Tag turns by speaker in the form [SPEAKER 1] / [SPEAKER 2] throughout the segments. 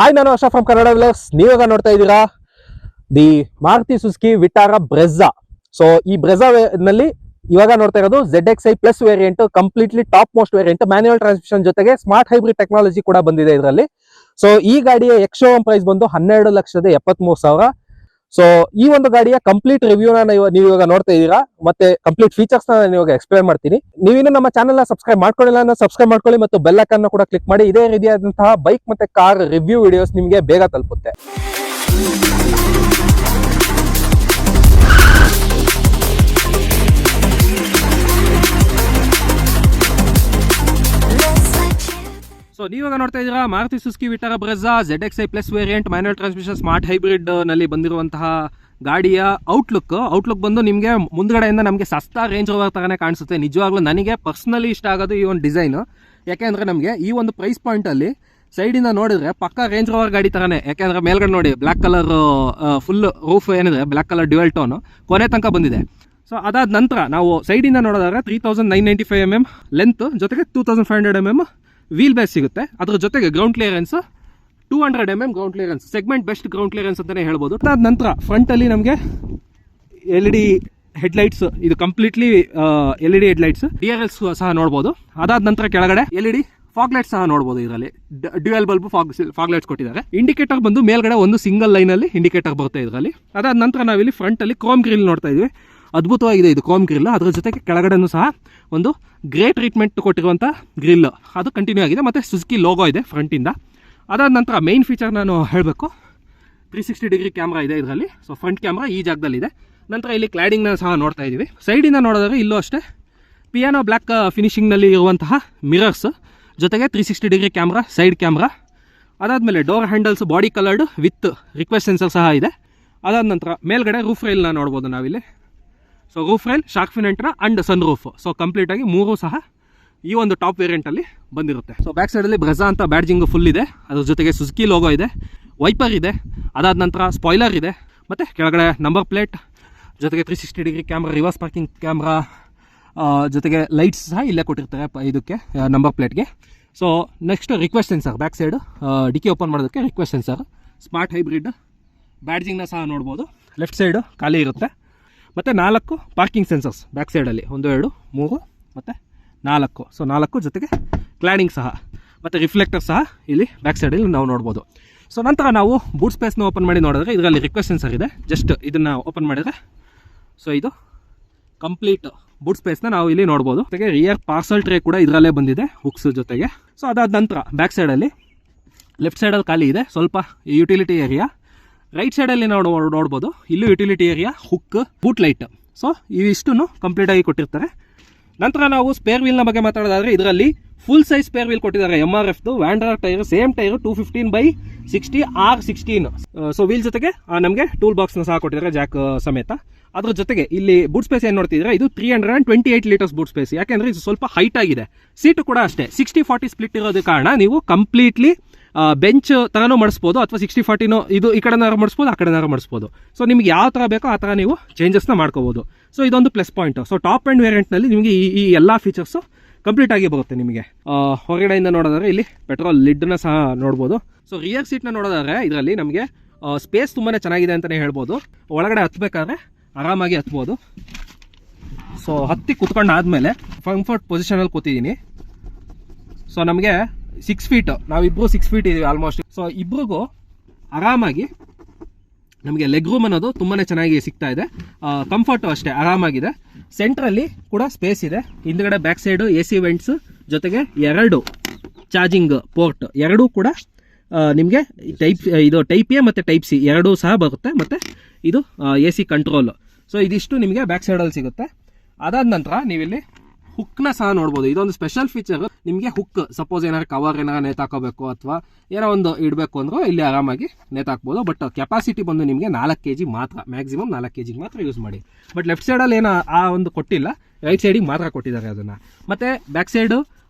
[SPEAKER 1] Hi, ನಾನು ASHA from Kannada vlogs. ನೀವಾಗ ನೋಡ್ತಾ ಇದ್ದೀರಾ the Maruti Suzuki Vitara Brezza. So ಈ ಬ್ರೆಝಾ ನಲ್ಲಿ ಇವಾಗ ನೋಡ್ತಾ ಇರೋದು ZXi plus variant, completely top most variant, manual transmission ಜೊತೆಗೆ ಸ್ಮಾರ್ಟ್ ಹೈಬ್ರಿಡ್ ಟೆಕ್ನಾಲಜಿ ಕೂಡ ಬಂದಿದೆ ಇದರಲ್ಲಿ. ಸೊ ಈ ಗಾಡಿಯ ಎಕ್ಸ್-ಶೋರೂಮ್ ಪ್ರೈಸ್ ಬಂದು 12,73,000. ಸೊ ಈ ಒಂದು ಗಾಡಿಯ ಕಂಪ್ಲೀಟ್ ರಿವ್ಯೂನ ನೀವು ಇವಾಗ ನೋಡ್ತಾ ಇದ್ದೀರಾ, ಮತ್ತೆ ಕಂಪ್ಲೀಟ್ ಫೀಚರ್ಸ್ ನಾನು ಇವಾಗ ಎಕ್ಸ್ಪ್ಲೇನ್ ಮಾಡ್ತೀನಿ. ನೀವಿನ್ನು ನಮ್ಮ ಚಾನೆಲ್ ಸಬ್ಸ್ಕ್ರೈಬ್ ಮಾಡ್ಕೊಳ್ಳಿಲ್ಲ ಅಂದ್ರೆ ಸಬ್ಸ್ಕ್ರೈಬ್ ಮಾಡ್ಕೊಳ್ಳಿ ಮತ್ತು ಬೆಲ್ ಐಕಾನ್ ಕೂಡ ಕ್ಲಿಕ್ ಮಾಡಿ. ಇದೇ ರೀತಿಯಾದಂತಹ ಬೈಕ್ ಮತ್ತೆ ಕಾರ್ ರಿವ್ಯೂ ವಿಡಿಯೋಸ್ ನಿಮಗೆ ಬೇಗ ತಲುಪುತ್ತೆ. ಸೊ ನೀವಾಗ ನೋಡ್ತಾ ಇದ್ದೀರಾ Maruti Suzuki Vitara Brezza ZXi plus variant, manual transmission, smart hybrid ನಲ್ಲಿ ಬಂದಿರುವಂತಹ ಗಾಡಿಯ ಔಟ್ಲುಕ್ ಬಂದು ನಿಮಗೆ ಮುಂದ್ಗಡೆಯಿಂದ ನಮಗೆ ಸಸ್ತಾ ರೇಂಜ್ ರೋವರ್ ತರನೇ ಕಾಣಿಸುತ್ತೆ. ನಿಜವಾಗ್ಲೂ ನನಗೆ ಪರ್ಸನಲಿ ಇಷ್ಟ ಆಗೋದು ಈ ಒಂದು ಡಿಸೈನ್. ಯಾಕೆಂದ್ರೆ ನಮಗೆ ಈ ಒಂದು ಪ್ರೈಸ್ ಪಾಯಿಂಟ್ ಅಲ್ಲಿ ಸೈಡಿಂದ ನೋಡಿದ್ರೆ ಪಕ್ಕಾ ರೇಂಜ್ ರೋವರ್ ಗಾಡಿ ತರನೇ. ಯಾಕೆಂದ್ರೆ ಮೇಲ್ಗಡೆ ನೋಡಿ ಬ್ಲಾಕ್ ಕಲರ್ ಫುಲ್ ರೂಫ್ ಏನಿದೆ ಬ್ಲಾಕ್ ಕಲರ್ ಡ್ಯುಯಲ್ ಟೋನ್ ಕೊನೆ ತನಕ ಬಂದಿದೆ. ಸೊ ಅದಾದ ನಂತರ ನಾವು ಸೈಡಿಂದ ನೋಡೋದಾದ್ರೆ 3995 mm ಲೆಂತ್ ಜೊತೆಗೆ 2500 mm ವೀಲ್ ಬೇಸ್ ಸಿಗುತ್ತೆ. ಅದ್ರ ಜೊತೆಗೆ ground clearance 200 mm ground clearance, segment best ground clearance ಅಂತಾನೆ ಹೇಳ್ಬೋದು. ಅದಾದ ನಂತರ ಫ್ರಂಟ್ ಅಲ್ಲಿ ನಮಗೆ LED ಹೆಡ್ಲೈಟ್ಸ್, ಇದು ಕಂಪ್ಲೀಟ್ಲಿ LED ಹೆಡ್ಲೈಟ್ಸ್, DRLs ಸಹ ನೋಡ್ಬೋದು. ಅದಾದ ನಂತರ ಕೆಳಗಡೆ LED ಫಾಗ್ ಲೈಟ್ಸ್ ಸಹ ನೋಡ್ಬೋದು. ಇದರಲ್ಲಿ ಡ್ಯುಯಲ್ ಬಲ್ಬ್ ಫಾಗ್ ಲೈಟ್ಸ್ ಕೊಟ್ಟಿದ್ದಾರೆ. ಇಂಡಿಕೇಟರ್ ಬಂದು ಮೇಲ್ಗಡೆ ಒಂದು ಸಿಂಗಲ್ ಲೈನ್ ಅಲ್ಲಿ ಇಂಡಿಕೇಟರ್ ಬರುತ್ತೆ ಇದರಲ್ಲಿ. ಅದಾದ ನಂತರ ನಾವಿಲ್ಲಿ ಫ್ರಂಟ್ ಅಲ್ಲಿ ಕ್ರೋಮ್ ಗ್ರಿಲ್ ನೋಡ್ತಾ ಇದೀವಿ. ಅದ್ಭುತವಾಗಿದೆ ಇದು ಕ್ರೋಮ್ ಗ್ರಿಲ್. ಅದ್ರ ಜೊತೆಗೆ ಕೆಳಗಡೆನೂ ಸಹ ಒಂದು ಗ್ರೇಟ್ ಟ್ರೀಟ್ಮೆಂಟ್ ಕೊಟ್ಟಿರುವಂಥ ಗ್ರಿಲ್ ಅದು ಕಂಟಿನ್ಯೂ ಆಗಿದೆ. ಮತ್ತು ಸುಜುಕಿ ಲೋಗೋ ಇದೆ ಫ್ರಂಟಿಂದ. ಅದಾದ ನಂತರ ಮೈನ್ ಫೀಚರ್ ನಾನು ಹೇಳಬೇಕು, 360 ಡಿಗ್ರಿ ಕ್ಯಾಮ್ರಾ ಇದೆ ಇದರಲ್ಲಿ. ಸೊ ಫ್ರಂಟ್ ಕ್ಯಾಮ್ರಾ ಈ ಜಾಗದಲ್ಲಿದೆ. ನಂತರ ಇಲ್ಲಿ ಕ್ಲಾಡಿಂಗ್ನ ಸಹ ನೋಡ್ತಾ ಇದ್ದೀವಿ. ಸೈಡಿಂದ ನೋಡಿದ್ರೆ ಇಲ್ಲೂ ಅಷ್ಟೇ ಪಿಯಾನೋ ಬ್ಲ್ಯಾಕ್ ಫಿನಿಶಿಂಗ್ನಲ್ಲಿ ಇರುವಂತಹ ಮಿರರ್ಸ್ ಜೊತೆಗೆ 360 ಡಿಗ್ರಿ ಕ್ಯಾಮ್ರಾ, ಸೈಡ್ ಕ್ಯಾಮ್ರಾ. ಅದಾದಮೇಲೆ door handles body coloured with request sensor ಸಹ ಇದೆ. ಅದಾದ ನಂತರ ಮೇಲ್ಗಡೆ ರೂಫ್ ರೈಲ್ನ ನೋಡ್ಬೋದು ನಾವಿಲ್ಲಿ. So roof rail, shark fin ಎಂಟ್ರ and sun roof. So complete ಆಗಿ ಮೂರು ಸಹ ಈ ಒಂದು ಟಾಪ್ ವೇರಿಯಂಟಲ್ಲಿ ಬಂದಿರುತ್ತೆ. ಸೊ ಬ್ಯಾಕ್ ಸೈಡಲ್ಲಿ ಬ್ರೆಝಾ ಅಂತ ಬ್ಯಾಡ್ಜಿಂಗ್ ಫುಲ್ ಇದೆ. ಅದ್ರ ಜೊತೆಗೆ ಸುಜುಕಿ ಲೋಗೋ ಇದೆ, ವೈಪರ್ ಇದೆ, ಅದಾದ ನಂತರ ಸ್ಪಾಯ್ಲರ್ ಇದೆ, ಮತ್ತು ಕೆಳಗಡೆ ನಂಬರ್ ಪ್ಲೇಟ್ ಜೊತೆಗೆ 360 degree camera, reverse parking camera ಜೊತೆಗೆ ಲೈಟ್ಸ್ ಸಹ ಇಲ್ಲೇ ಕೊಟ್ಟಿರ್ತಾರೆ ಇದಕ್ಕೆ ನಂಬರ್ ಪ್ಲೇಟ್ಗೆ. So next request sensor back side, ಡಿಕ್ಕಿ ಓಪನ್ ಮಾಡೋದಕ್ಕೆ ರಿಕ್ವೆಸ್ಟ್ ಸೆನ್ಸರ್, ಸ್ಮಾರ್ಟ್ ಹೈಬ್ರಿಡ್ ಬ್ಯಾಡ್ಜಿಂಗ್ನ ಸಹ ನೋಡ್ಬೋದು. ಲೆಫ್ಟ್ ಸೈಡು ಖಾಲಿ ಇರುತ್ತೆ. ಮತ್ತು 4 ಪಾರ್ಕಿಂಗ್ ಸೆನ್ಸರ್ಸ್ ಬ್ಯಾಕ್ ಸೈಡಲ್ಲಿ, 1 2 3 ಮತ್ತು 4. ಸೊ 4 ಜೊತೆಗೆ ಕ್ಲಾಡಿಂಗ್ ಸಹ ಮತ್ತು ರಿಫ್ಲೆಕ್ಟರ್ ಸಹ ಇಲ್ಲಿ ಬ್ಯಾಕ್ ಸೈಡಲ್ಲಿ ನಾವು ನೋಡ್ಬೋದು. ಸೊ ನಂತರ ನಾವು ಬೂಟ್ ಸ್ಪೇಸ್ನ ಓಪನ್ ಮಾಡಿ ನೋಡಿದ್ರೆ ಇದರಲ್ಲಿ ರಿಕ್ವೆಸ್ಟ್ ಸೆನ್ಸರ್ ಇದೆ. ಜಸ್ಟ್ ಇದನ್ನು ಓಪನ್ ಮಾಡಿದರೆ ಸೊ ಇದು ಕಂಪ್ಲೀಟ್ ಬೂಟ್ ಸ್ಪೇಸ್ನ ನಾವು ಇಲ್ಲಿ ನೋಡ್ಬೋದು. ಜೊತೆಗೆ ರಿಯರ್ ಪಾರ್ಸಲ್ ಟ್ರೇ ಕೂಡ ಇದರಲ್ಲೇ ಬಂದಿದೆ ಹುಕ್ಸ್ ಜೊತೆಗೆ. ಸೊ ಅದಾದ ನಂತರ ಬ್ಯಾಕ್ ಸೈಡಲ್ಲಿ ಲೆಫ್ಟ್ ಸೈಡಲ್ಲಿ ಖಾಲಿ ಇದೆ ಸ್ವಲ್ಪ ಯುಟಿಲಿಟಿ ಏರಿಯಾ. ರೈಟ್ ಸೈಡಲ್ಲಿ ನಾವು ನೋಡ್ಬೋದು, ಇಲ್ಲೂ utility area, hook, boot light. So ಇವಿಷ್ಟನ್ನು ಕಂಪ್ಲೀಟಾಗಿ ಕೊಟ್ಟಿರ್ತಾರೆ. ನಂತರ ನಾವು ಸ್ಪೇರ್ ವೀಲ್ನ ಬಗ್ಗೆ ಮಾತಾಡೋದಾದರೆ ಇದರಲ್ಲಿ ಫುಲ್ ಸೈಜ್ ಸ್ಪೇರ್ ವೀಲ್ ಕೊಟ್ಟಿದ್ದಾರೆ. MRFದು Wanderer tyre, same tyre 215/60 R16. So wheel ಜೊತೆಗೆ ನಮಗೆ ಟೂಲ್ ಬಾಕ್ಸ್ನ ಸಹ ಕೊಟ್ಟಿದ್ದಾರೆ ಜಾಕ್ ಸಮೇತ. ಅದ್ರ ಜೊತೆಗೆ ಇಲ್ಲಿ ಬೂಟ್ ಸ್ಪೇಸ್ ಏನು ನೋಡ್ತಿದ್ರೆ ಇದು 328 ಲೀಟರ್ಸ್ ಬೂಟ್ ಸ್ಪೇಸ್. ಯಾಕೆಂದರೆ ಇದು ಸ್ವಲ್ಪ ಹೈಟ್ ಆಗಿದೆ. ಸೀಟು ಕೂಡ ಅಷ್ಟೇ 60-40 ಸ್ಪ್ಲಿಟ್ ಇರೋದ ಕಾರಣ ನೀವು ಕಂಪ್ಲೀಟ್ಲಿ ಬೆಂಚ್ ತರನೂ ಮಾಡಿಸ್ಬೋದು, ಅಥವಾ 60-40 ಇದು ಈ ಕಡೆನಾರು ಮಾಡಿಸ್ಬೋದು, ಆ ಕಡೆನಾರು ಮಾಡಿಸ್ಬೋದು. ಸೊ ನಿಮ್ಗೆ ಯಾವ ಥರ ಬೇಕೋ ಆ ಥರ ನೀವು ಚೇಂಜಸ್ನ ಮಾಡ್ಕೋಬೋದು. ಸೊ ಇದೊಂದು plus point. So top and ವೇರಿಯಂಟ್ನಲ್ಲಿ ನಿಮಗೆ ಈ ಎಲ್ಲ ಫೀಚರ್ಸು ಕಂಪ್ಲೀಟ್ ಆಗಿ ಬರುತ್ತೆ ನಿಮಗೆ. ಹೊರಗಡೆಯಿಂದ ನೋಡೋದಾದ್ರೆ ಇಲ್ಲಿ ಪೆಟ್ರೋಲ್ ಲಿಡ್ನ ಸಹ ನೋಡ್ಬೋದು. ಸೊ ರಿಯರ್ ಸೀಟ್ನ ನೋಡೋದಾದ್ರೆ ಇದರಲ್ಲಿ ನಮಗೆ ಸ್ಪೇಸ್ ತುಂಬಾ ಚೆನ್ನಾಗಿದೆ ಅಂತಲೇ ಹೇಳ್ಬೋದು. ಒಳಗಡೆ ಹತ್ಬೇಕಾದ್ರೆ ಆರಾಮಾಗಿ ಹತ್ಬೋದು. ಸೊ ಹತ್ತಿ ಕುತ್ಕೊಂಡು ಆದಮೇಲೆ ಕಂಫರ್ಟ್ ಪೊಸಿಷನಲ್ಲಿ ಕೂತಿದ್ದೀನಿ. ಸೊ ನಮಗೆ 6 ಫೀಟ್, ನಾವಿಬ್ಬರು 6 ಫೀಟ್ ಇದೀವಿ ಆಲ್ಮೋಸ್ಟ್. ಸೊ ಇಬ್ರಿಗೂ ಆರಾಮಾಗಿ ನಮಗೆ ಲೆಗ್ ರೂಮ್ ಅನ್ನೋದು ತುಂಬಾ ಚೆನ್ನಾಗಿ ಸಿಗ್ತಾ ಇದೆ. ಕಂಫರ್ಟು ಅಷ್ಟೇ ಆರಾಮಾಗಿದೆ. ಸೆಂಟ್ರಲ್ಲಿ ಕೂಡ ಸ್ಪೇಸ್ ಇದೆ. ಹಿಂದ್ಗಡೆ ಬ್ಯಾಕ್ ಸೈಡು AC ವೆಂಟ್ಸ್ ಜೊತೆಗೆ 2 ಚಾರ್ಜಿಂಗ್ ಪೋರ್ಟ್, ಎರಡೂ ಕೂಡ ನಿಮಗೆ ಟೈಪ್ A ಮತ್ತು ಟೈಪ್ C ಎರಡೂ ಸಹ ಬರುತ್ತೆ. ಮತ್ತು ಇದು AC ಕಂಟ್ರೋಲ್. ಸೊ ಇದಿಷ್ಟು ನಿಮಗೆ ಬ್ಯಾಕ್ ಸೈಡಲ್ಲಿ ಸಿಗುತ್ತೆ. ಅದಾದ ನಂತರ ನೀವಿಲ್ಲಿ ಹುಕ್ನ ಸಹ ನೋಡ್ಬೋದು. ಇದೊಂದು ಸ್ಪೆಷಲ್ ಫೀಚರ್. ನಿಮಗೆ ಹುಕ್ ಸಪೋಸ್ ಏನಾದ್ರು ಕವರ್ ಏನಾರು ನೇತಾಕೋಬೇಕು ಅಥವಾ ಏನೋ ಒಂದು ಇಡಬೇಕು ಅಂದ್ರೂ ಇಲ್ಲಿ ಆರಾಮಾಗಿ ನೇತಾಕ್ಬೋದು. ಬಟ್ ಕೆಪಾಸಿಟಿ ಬಂದು ನಿಮಗೆ 4 kg ಮಾತ್ರ, ಮ್ಯಾಕ್ಸಿಮಮ್ 4 kg ಮಾತ್ರ ಯೂಸ್ ಮಾಡಿ. ಬಟ್ ಲೆಫ್ಟ್ ಸೈಡಲ್ಲಿ ಏನೋ ಆ ಒಂದು ಕೊಟ್ಟಿಲ್ಲ, ರೈಟ್ ಸೈಡಿಗೆ ಮಾತ್ರ ಕೊಟ್ಟಿದ್ದಾರೆ ಅದನ್ನು. ಮತ್ತು ಬ್ಯಾಕ್ ಸೈಡು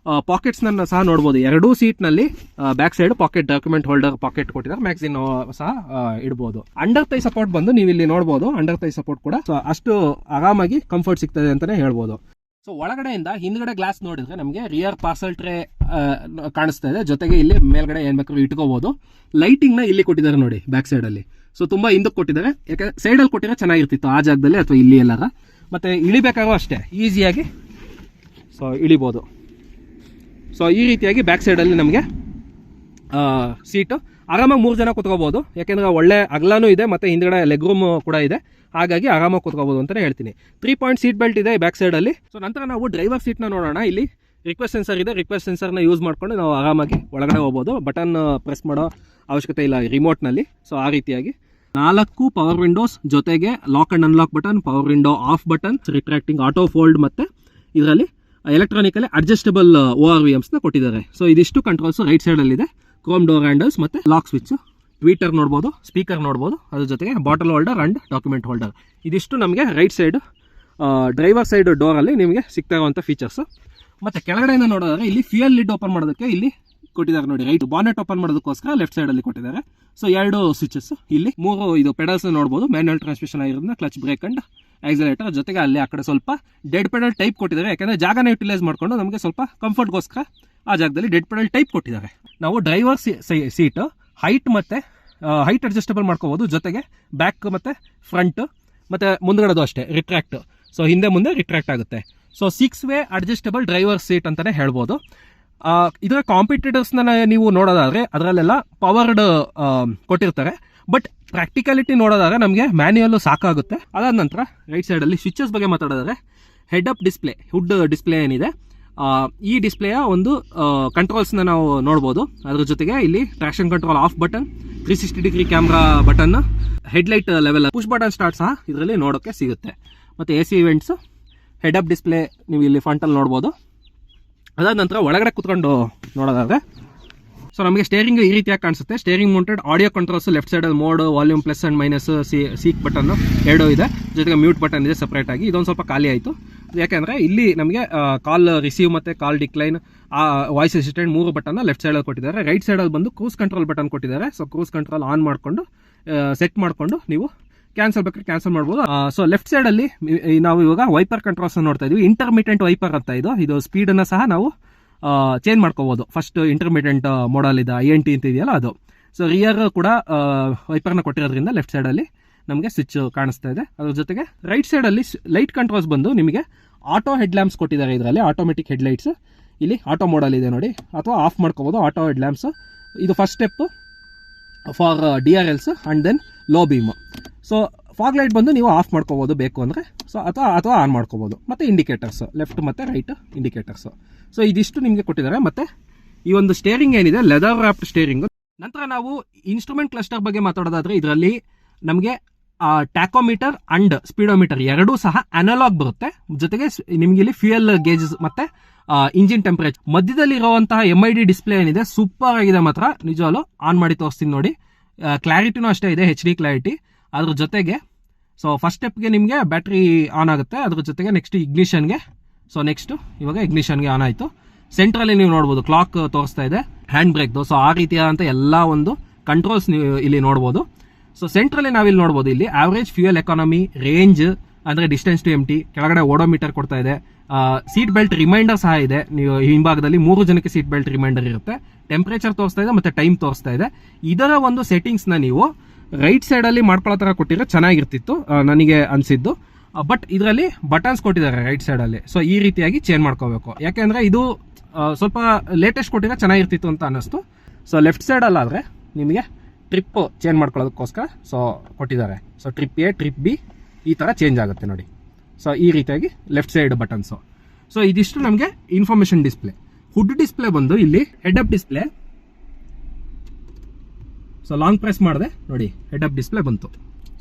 [SPEAKER 1] ಪಾಕೆಟ್ಸ್ನ ಸಹ ನೋಡ್ಬೋದು. ಎರಡೂ ಸೀಟ್ನಲ್ಲಿ back side pocket, document holder pocket ಕೊಟ್ಟಿದ್ದಾರೆ. ಮ್ಯಾಗ್ಝಿನ್ ಸಹ ಇಡ್ಬೋದು. ಅಂಡರ್ ಥೈ ಸಪೋರ್ಟ್ ಬಂದು ನೀವು ಇಲ್ಲಿ ನೋಡ್ಬೋದು. ಅಂಡರ್ ಥೈ ಸಪೋರ್ಟ್ ಕೂಡ ಅಷ್ಟು ಆರಾಮಾಗಿ ಕಂಫರ್ಟ್ ಸಿಗ್ತದೆ ಅಂತಲೇ ಹೇಳ್ಬೋದು. ಸೊ ಒಳಗಡೆಯಿಂದ ಹಿಂದ್ಗಡೆ ಗ್ಲಾಸ್ ನೋಡಿದ್ರೆ ನಮಗೆ ರಿಯರ್ ಪಾರ್ಸಲ್ ಟ್ರೇ ಕಾಣಿಸ್ತಾ ಇದೆ, ಜೊತೆಗೆ ಇಲ್ಲಿ ಮೇಲ್ಗಡೆ ಏನ್ ಬೇಕಾದ್ರೂ ಇಟ್ಕೋಬಹುದು. ಲೈಟಿಂಗ್ ನ ಇಲ್ಲಿ ಕೊಟ್ಟಿದ್ದಾರೆ ನೋಡಿ ಬ್ಯಾಕ್ ಸೈಡ್ ಅಲ್ಲಿ. ಸೊ ತುಂಬಾ ಹಿಂದಕ್ಕೆ ಕೊಟ್ಟಿದ್ದಾರೆ, ಯಾಕಂದ್ರೆ ಸೈಡ್ ಅಲ್ಲಿ ಕೊಟ್ಟಿದ್ರೆ ಚೆನ್ನಾಗಿರ್ತಿತ್ತು ಆ ಜಾಗದಲ್ಲಿ ಅಥವಾ ಇಲ್ಲಿ ಎಲ್ಲಾರ. ಮತ್ತೆ ಇಳಿಬೇಕಾದ್ರೂ ಅಷ್ಟೇ ಈಸಿಯಾಗಿ ಸೊ ಇಳಿಬೋದು. ಸೊ ಈ ರೀತಿಯಾಗಿ ಬ್ಯಾಕ್ ಸೈಡಲ್ಲಿ ನಮಗೆ ಸೀಟು ಆರಾಮಾಗಿ 3 ಜನ ಕೂತ್ಕೋಬೋದು, ಯಾಕೆಂದರೆ ಒಳ್ಳೆ ಅಗಲನೂ ಇದೆ ಮತ್ತು ಹಿಂದ್ಗಡೆ ಲೆಗ್ ರೂಮ್ ಕೂಡ ಇದೆ, ಹಾಗಾಗಿ ಆರಾಮಾಗಿ ಕೂತ್ಕೋಬೋದು ಅಂತಲೇ ಹೇಳ್ತೀನಿ. 3 ಪಾಯಿಂಟ್ ಸೀಟ್ ಬೆಲ್ಟ್ ಇದೆ ಬ್ಯಾಕ್ ಸೈಡಲ್ಲಿ. ಸೊ ನಂತರ ನಾವು ಡ್ರೈವರ್ ಸೀಟ್ನ ನೋಡೋಣ. ಇಲ್ಲಿ ರಿಕ್ವೆಸ್ಟ್ ಸೆನ್ಸರ್ ಇದೆ, ರಿಕ್ವೆಸ್ಟ್ ಸೆನ್ಸರ್ನ ಯೂಸ್ ಮಾಡಿಕೊಂಡು ನಾವು ಆರಾಮಾಗಿ ಒಳಗಡೆ ಹೋಗ್ಬೋದು. ಬಟನ್ ಪ್ರೆಸ್ ಮಾಡೋ ಅವಶ್ಯಕತೆ ಇಲ್ಲ ರಿಮೋಟ್ನಲ್ಲಿ. ಸೊ ಆ ರೀತಿಯಾಗಿ 4 ಪವರ್ ವಿಂಡೋಸ್, ಜೊತೆಗೆ lock and unlock button, power window off button, retracting auto fold, ಮತ್ತು ಇದರಲ್ಲಿ ಎಲೆಕ್ಟ್ರಾನಿಕಲಿ ಅಡ್ಜಸ್ಟಬಲ್ ORVMs ಕೊಟ್ಟಿದ್ದಾರೆ. ಸೊ ಇದಿಷ್ಟು ಕಂಟ್ರೋಲ್ಸ್ ರೈಟ್ ಸೈಡಲ್ಲಿದೆ. ಕ್ರೋಮ್ ಡೋರ್ ಹ್ಯಾಂಡಲ್ಸ್ ಮತ್ತು ಲಾಕ್ ಸ್ವಿಚ್, ಟ್ವೀಟರ್ ನೋಡ್ಬೋದು, ಸ್ಪೀಕರ್ ನೋಡ್ಬೋದು, ಅದ್ರ ಜೊತೆಗೆ bottle holder and document holder. ಇದಿಷ್ಟು ನಮಗೆ ರೈಟ್ ಸೈಡ್ ಡ್ರೈವರ್ ಸೈಡ್ ಡೋರಲ್ಲಿ ನಿಮಗೆ ಸಿಗ್ತಾ ಇರುವಂಥ ಫೀಚರ್ಸ್. ಮತ್ತು ಕೆಳಗಡೆಯಿಂದ ನೋಡೋದಾದ್ರೆ ಇಲ್ಲಿ ಫ್ಯೂಯಲ್ ಲಿಡ್ ಓಪನ್ ಮಾಡೋದಕ್ಕೆ ಇಲ್ಲಿ ಕೊಟ್ಟಿದ್ದಾರೆ ನೋಡಿ, ರೈಟ್ ಬಾನೆಟ್ ಓಪನ್ ಮಾಡೋದಕ್ಕೋಸ್ಕರ ಲೆಫ್ಟ್ ಸೈಡಲ್ಲಿ ಕೊಟ್ಟಿದ್ದಾರೆ. ಸೊ 2 ಸ್ವಿಚಸ್, ಇಲ್ಲಿ 3 ಇದು ಪೆಡಲ್ಸ್ ನೋಡ್ಬೋದು, ಮ್ಯಾನ್ಯುಯಲ್ ಟ್ರಾನ್ಸ್ಮಿಷನ್ ಆಗಿರೋದನ್ನ, ಕ್ಲಚ್ ಬ್ರೇಕ್ ಅಂಡ್ ಆಕ್ಸಿಲರೇಟರ್, ಜೊತೆಗೆ ಅಲ್ಲಿ ಆ ಕಡೆ ಸ್ವಲ್ಪ ಡೆಡ್ ಪೆಡಲ್ ಟೈಪ್ ಕೊಟ್ಟಿದ್ದಾರೆ, ಯಾಕಂದರೆ ಜಾಗನ ಯುಟಿಲೈಸ್ ಮಾಡಿಕೊಂಡು ನಮಗೆ ಸ್ವಲ್ಪ ಕಂಫರ್ಟ್ಗೋಸ್ಕರ ಆ ಜಾಗದಲ್ಲಿ ಡೆಡ್ ಪೆಡಲ್ ಟೈಪ್ ಕೊಟ್ಟಿದ್ದಾರೆ. ನಾವು ಡ್ರೈವರ್ ಸೀಟ್ ಹೈಟ್ ಮತ್ತು ಹೈಟ್ ಅಡ್ಜಸ್ಟಬಲ್ ಮಾಡ್ಕೋಬೋದು, ಜೊತೆಗೆ ಬ್ಯಾಕ್ ಮತ್ತು ಫ್ರಂಟ್ ಮತ್ತು ಮುಂದ್ಗಡೆದು ಅಷ್ಟೇ ರಿಟ್ರಾಕ್ಟ್. ಸೊ ಹಿಂದೆ ಮುಂದೆ ರಿಟ್ರಾಕ್ಟ್ ಆಗುತ್ತೆ. So 6 way adjustable driver seat ಅಂತಲೇ ಹೇಳ್ಬೋದು. ಇದರ ಕಾಂಪಿಟೇಟರ್ಸ್ನ ನೀವು ನೋಡೋದಾದರೆ ಅದರಲ್ಲೆಲ್ಲ ಪವರ್ಡ್ ಕೊಟ್ಟಿರ್ತಾರೆ, ಬಟ್ ಪ್ರಾಕ್ಟಿಕಾಲಿಟಿ ನೋಡೋದಾದ್ರೆ ನಮಗೆ ಮ್ಯಾನ್ಯುಯಲ್ ಸಾಕಾಗುತ್ತೆ. ಅದಾದ ನಂತರ ರೈಟ್ ಸೈಡಲ್ಲಿ ಸ್ವಿಚಸ್ ಬಗ್ಗೆ ಮಾತಾಡೋದಾದ್ರೆ ಹೆಡ್ ಅಪ್ ಡಿಸ್ಪ್ಲೇ, ಹುಡ್ ಡಿಸ್ಪ್ಲೇ ಏನಿದೆ, ಈ ಡಿಸ್ಪ್ಲೇಯ ಒಂದು ಕಂಟ್ರೋಲ್ಸ್ನ ನಾವು ನೋಡ್ಬೋದು. ಅದ್ರ ಜೊತೆಗೆ ಇಲ್ಲಿ traction control of button, 360 degree camera button, headlight level push button start ಸಹ ಇದರಲ್ಲಿ ನೋಡೋಕ್ಕೆ ಸಿಗುತ್ತೆ. ಮತ್ತು AC events, head up display ನೀವು ಇಲ್ಲಿ ಫ್ರಂಟಲ್ಲಿ ನೋಡ್ಬೋದು. ಅದಾದ ನಂತರ ಒಳಗಡೆ ಕುತ್ಕೊಂಡು ನೋಡೋದಾದ್ರೆ ಸೊ ನಮಗೆ ಸ್ಟೇರಿಂಗ್ ಈ ರೀತಿಯಾಗಿ ಕಾಣಿಸುತ್ತೆ. Steering mounted audio controls, left ಸೈಡಲ್ಲಿ mode, volume plus and minus, seek button 2 ಇದೆ, ಜೊತೆಗೆ ಮ್ಯೂಟ್ ಬಟನ್ ಇದೆ ಸಪ್ರೇಟಾಗಿ. ಇದೊಂದು ಸ್ವಲ್ಪ ಖಾಲಿ ಆಯಿತು, ಯಾಕೆಂದರೆ ಇಲ್ಲಿ ನಮಗೆ ಕಾಲ್ ರಿಸೀವ್ ಮತ್ತು ಕಾಲ್ ಡಿಕ್ಲೈನ್, ವಾಯ್ಸ್ ಅಸಿಸ್ಟೆಂಟ್ 3 ಬಟನ್ನ ಲೆಫ್ಟ್ ಸೈಡಲ್ಲಿ ಕೊಟ್ಟಿದ್ದಾರೆ. ರೈಟ್ ಸೈಡಲ್ಲಿ ಬಂದು ಕ್ರೂಸ್ ಕಂಟ್ರೋಲ್ ಬಟನ್ ಕೊಟ್ಟಿದ್ದಾರೆ. ಸೊ ಕ್ರೂಸ್ ಕಂಟ್ರೋಲ್ ಆನ್ ಮಾಡಿಕೊಂಡು ಸೆಟ್ ಮಾಡಿಕೊಂಡು ನೀವು ಕ್ಯಾನ್ಸಲ್ ಬೇಕಾದ್ರೆ ಕ್ಯಾನ್ಸಲ್ ಮಾಡ್ಬೋದು. ಸೊ ಲೆಫ್ಟ್ ಸೈಡಲ್ಲಿ ನಾವು ಇವಾಗ ವೈಪರ್ ಕಂಟ್ರೋಲ್ಸ್ ನೋಡ್ತಾ ಇದ್ವಿ. ಇಂಟರ್ಮಿಟೆಂಟ್ ವೈಪರ್ ಅಂತ ಇದು ಸ್ಪೀಡನ್ನು ಸಹ ನಾವು ಚೇಂಜ್ ಮಾಡ್ಕೋಬೋದು. ಫಸ್ಟ್ ಇಂಟರ್ಮಿಟೆಂಟ್ ಮೋಡಲ್ ಇದೆ, INT ಅಂತ ಇದೆಯಲ್ಲ ಅದು. ಸೊ ರಿಯರ್ ಕೂಡ ವೈಪರ್ನ ಕೊಟ್ಟಿರೋದ್ರಿಂದ ಲೆಫ್ಟ್ ಸೈಡಲ್ಲಿ ನಮಗೆ ಸ್ವಿಚ್ ಕಾಣಿಸ್ತಾ ಇದೆ. ಅದ್ರ ಜೊತೆಗೆ ರೈಟ್ ಸೈಡಲ್ಲಿ ಲೈಟ್ ಕಂಟ್ರೋಲ್ಸ್ ಬಂದು ನಿಮಗೆ ಆಟೋ ಹೆಡ್ ಲ್ಯಾಂಪ್ಸ್ ಕೊಟ್ಟಿದ್ದಾರೆ. ಇದರಲ್ಲಿ ಆಟೋಮೆಟಿಕ್ ಹೆಡ್ ಲೈಟ್ಸ್ ಇಲ್ಲಿ ಆಟೋ ಮೋಡಲ್ ಇದೆ ನೋಡಿ, ಅಥವಾ ಆಫ್ ಮಾಡ್ಕೋಬೋದು ಆಟೋ ಹೆಡ್ ಲ್ಯಾಂಪ್ಸ್. ಇದು first step for DRLs and then low beam. So fog light ಬಂದು ನೀವು ಆಫ್ ಮಾಡ್ಕೋಬೋದು ಬೇಕು ಅಂದರೆ, ಸೊ ಅಥವಾ ಆನ್ ಮಾಡ್ಕೋಬೋದು. ಮತ್ತು ಇಂಡಿಕೇಟರ್ಸ್, ಲೆಫ್ಟ್ ಮತ್ತು ರೈಟ್ ಇಂಡಿಕೇಟರ್ಸ್. ಸೊ ಇದಿಷ್ಟು ನಿಮಗೆ ಕೊಟ್ಟಿದ್ದಾರೆ. ಮತ್ತು ಈ ಒಂದು ಸ್ಟೇರಿಂಗ್ ಏನಿದೆ ಲೆದರ್ ರ್ಯಾಪ್ಡ್ ಸ್ಟೇರಿಂಗ್. ನಂತರ ನಾವು ಇನ್ಸ್ಟ್ರೂಮೆಂಟ್ ಕ್ಲಸ್ಟರ್ ಬಗ್ಗೆ ಮಾತಾಡೋದಾದ್ರೆ ಇದರಲ್ಲಿ ನಮಗೆ ಟ್ಯಾಕೋಮೀಟರ್ ಅಂಡ್ ಸ್ಪೀಡೋಮೀಟರ್ ಎರಡೂ ಸಹ ಅನಲಾಗ್ ಬರುತ್ತೆ. ಜೊತೆಗೆ ನಿಮ್ಗೆ ಇಲ್ಲಿ ಫ್ಯೂಯಲ್ ಗೇಜಸ್ ಮತ್ತೆ ಇಂಜಿನ್ ಟೆಂಪರೇಚರ್. ಮಧ್ಯದಲ್ಲಿ ಇರುವಂತಹ MID ಡಿಸ್ಪ್ಲೇ ಏನಿದೆ ಸೂಪರ್ ಆಗಿದೆ ಮಾತ್ರ, ನಿಜವಾಗ್ಲೂ ಆನ್ ಮಾಡಿ ತೋರಿಸ್ತೀನಿ ನೋಡಿ. ಕ್ಲಾರಿಟಿನೂ ಅಷ್ಟೇ ಇದೆ, HD ಕ್ಲಾರಿಟಿ. ಅದ್ರ ಜೊತೆಗೆ ಸೊ ಫಸ್ಟ್ ಸ್ಟೆಪ್ಗೆ ನಿಮಗೆ ಬ್ಯಾಟ್ರಿ ಆನ್ ಆಗುತ್ತೆ. ಅದ್ರ ಜೊತೆಗೆ ನೆಕ್ಸ್ಟ್ ಇಗ್ನಿಷನ್ಗೆ, ಸೊ ನೆಕ್ಸ್ಟ್ ಇವಾಗ ಇಗ್ನಿಷನ್ಗೆ ಆನ್ ಆಯಿತು. ಸೆಂಟ್ರಲ್ಲಿ ನೀವು ನೋಡ್ಬೋದು ಕ್ಲಾಕ್ ತೋರಿಸ್ತಾ ಇದೆ, ಹ್ಯಾಂಡ್ ಬ್ರೇಕ್ದು. ಸೊ ಆ ರೀತಿಯಾದಂಥ ಎಲ್ಲ ಒಂದು ಕಂಟ್ರೋಲ್ಸ್ ನೀವು ಇಲ್ಲಿ ನೋಡ್ಬೋದು. ಸೊ ಸೆಂಟ್ರಲ್ಲಿ ನಾವಿಲ್ಲಿ ನೋಡ್ಬೋದು, ಇಲ್ಲಿ ಆವರೇಜ್ ಫ್ಯೂಯಲ್ ಎಕಾನಮಿ, ರೇಂಜ್ ಅಂದರೆ ಡಿಸ್ಟೆನ್ಸ್ ಟು ಎಂಟಿ, ಕೆಳಗಡೆ ಓಡೋಮೀಟರ್ ಕೊಡ್ತಾ ಇದೆ. ಸೀಟ್ ಬೆಲ್ಟ್ ರಿಮೈಂಡರ್ ಸಹ ಇದೆ. ನೀವು ಹಿಂಭಾಗದಲ್ಲಿ 3 ಜನಕ್ಕೆ ಸೀಟ್ ಬೆಲ್ಟ್ ರಿಮೈಂಡರ್ ಇರುತ್ತೆ. ಟೆಂಪರೇಚರ್ ತೋರಿಸ್ತಾ ಇದೆ ಮತ್ತು ಟೈಮ್ ತೋರಿಸ್ತಾ ಇದೆ. ಇದರ ಒಂದು ಸೆಟ್ಟಿಂಗ್ಸ್ನ ನೀವು ರೈಟ್ ಸೈಡಲ್ಲಿ ಮಾಡ್ಕೊಳ್ಳೋ ಥರ ಕೊಟ್ಟಿದ್ರೆ ಚೆನ್ನಾಗಿರ್ತಿತ್ತು ನನಗೆ ಅನಿಸಿದ್ದು. ಬಟ್ ಇದರಲ್ಲಿ ಬಟನ್ಸ್ ಕೊಟ್ಟಿದ್ದಾರೆ ರೈಟ್ ಸೈಡಲ್ಲಿ. ಸೊ ಈ ರೀತಿಯಾಗಿ ಚೇಂಜ್ ಮಾಡ್ಕೋಬೇಕು, ಯಾಕೆಂದರೆ ಇದು ಸ್ವಲ್ಪ ಲೇಟೆಸ್ಟ್ ಕೊಟ್ಟಿದ್ರೆ ಚೆನ್ನಾಗಿರ್ತಿತ್ತು ಅಂತ ಅನ್ನಿಸ್ತು. ಸೊ ಲೆಫ್ಟ್ ಸೈಡಲ್ಲಾದರೆ ನಿಮಗೆ ಟ್ರಿಪ್ ಚೇಂಜ್ ಮಾಡ್ಕೊಳ್ಳೋದಕ್ಕೋಸ್ಕರ ಸೊ ಕೊಟ್ಟಿದ್ದಾರೆ. So trip A, trip B ಈ ಥರ ಚೇಂಜ್ ಆಗುತ್ತೆ ನೋಡಿ. ಸೊ ಈ ರೀತಿಯಾಗಿ ಲೆಫ್ಟ್ ಸೈಡ್ ಬಟನ್ಸು. ಸೊ ಇದಿಷ್ಟು ನಮಗೆ ಇನ್ಫಾರ್ಮೇಷನ್ ಡಿಸ್ಪ್ಲೇ. ಹುಡ್ ಡಿಸ್ಪ್ಲೇ ಬಂದು ಇಲ್ಲಿ head up display. So long press ಮಾಡಿದೆ ನೋಡಿ, ಹೆಡ್ ಅಪ್ ಡಿಸ್ಪ್ಲೇ ಬಂತು.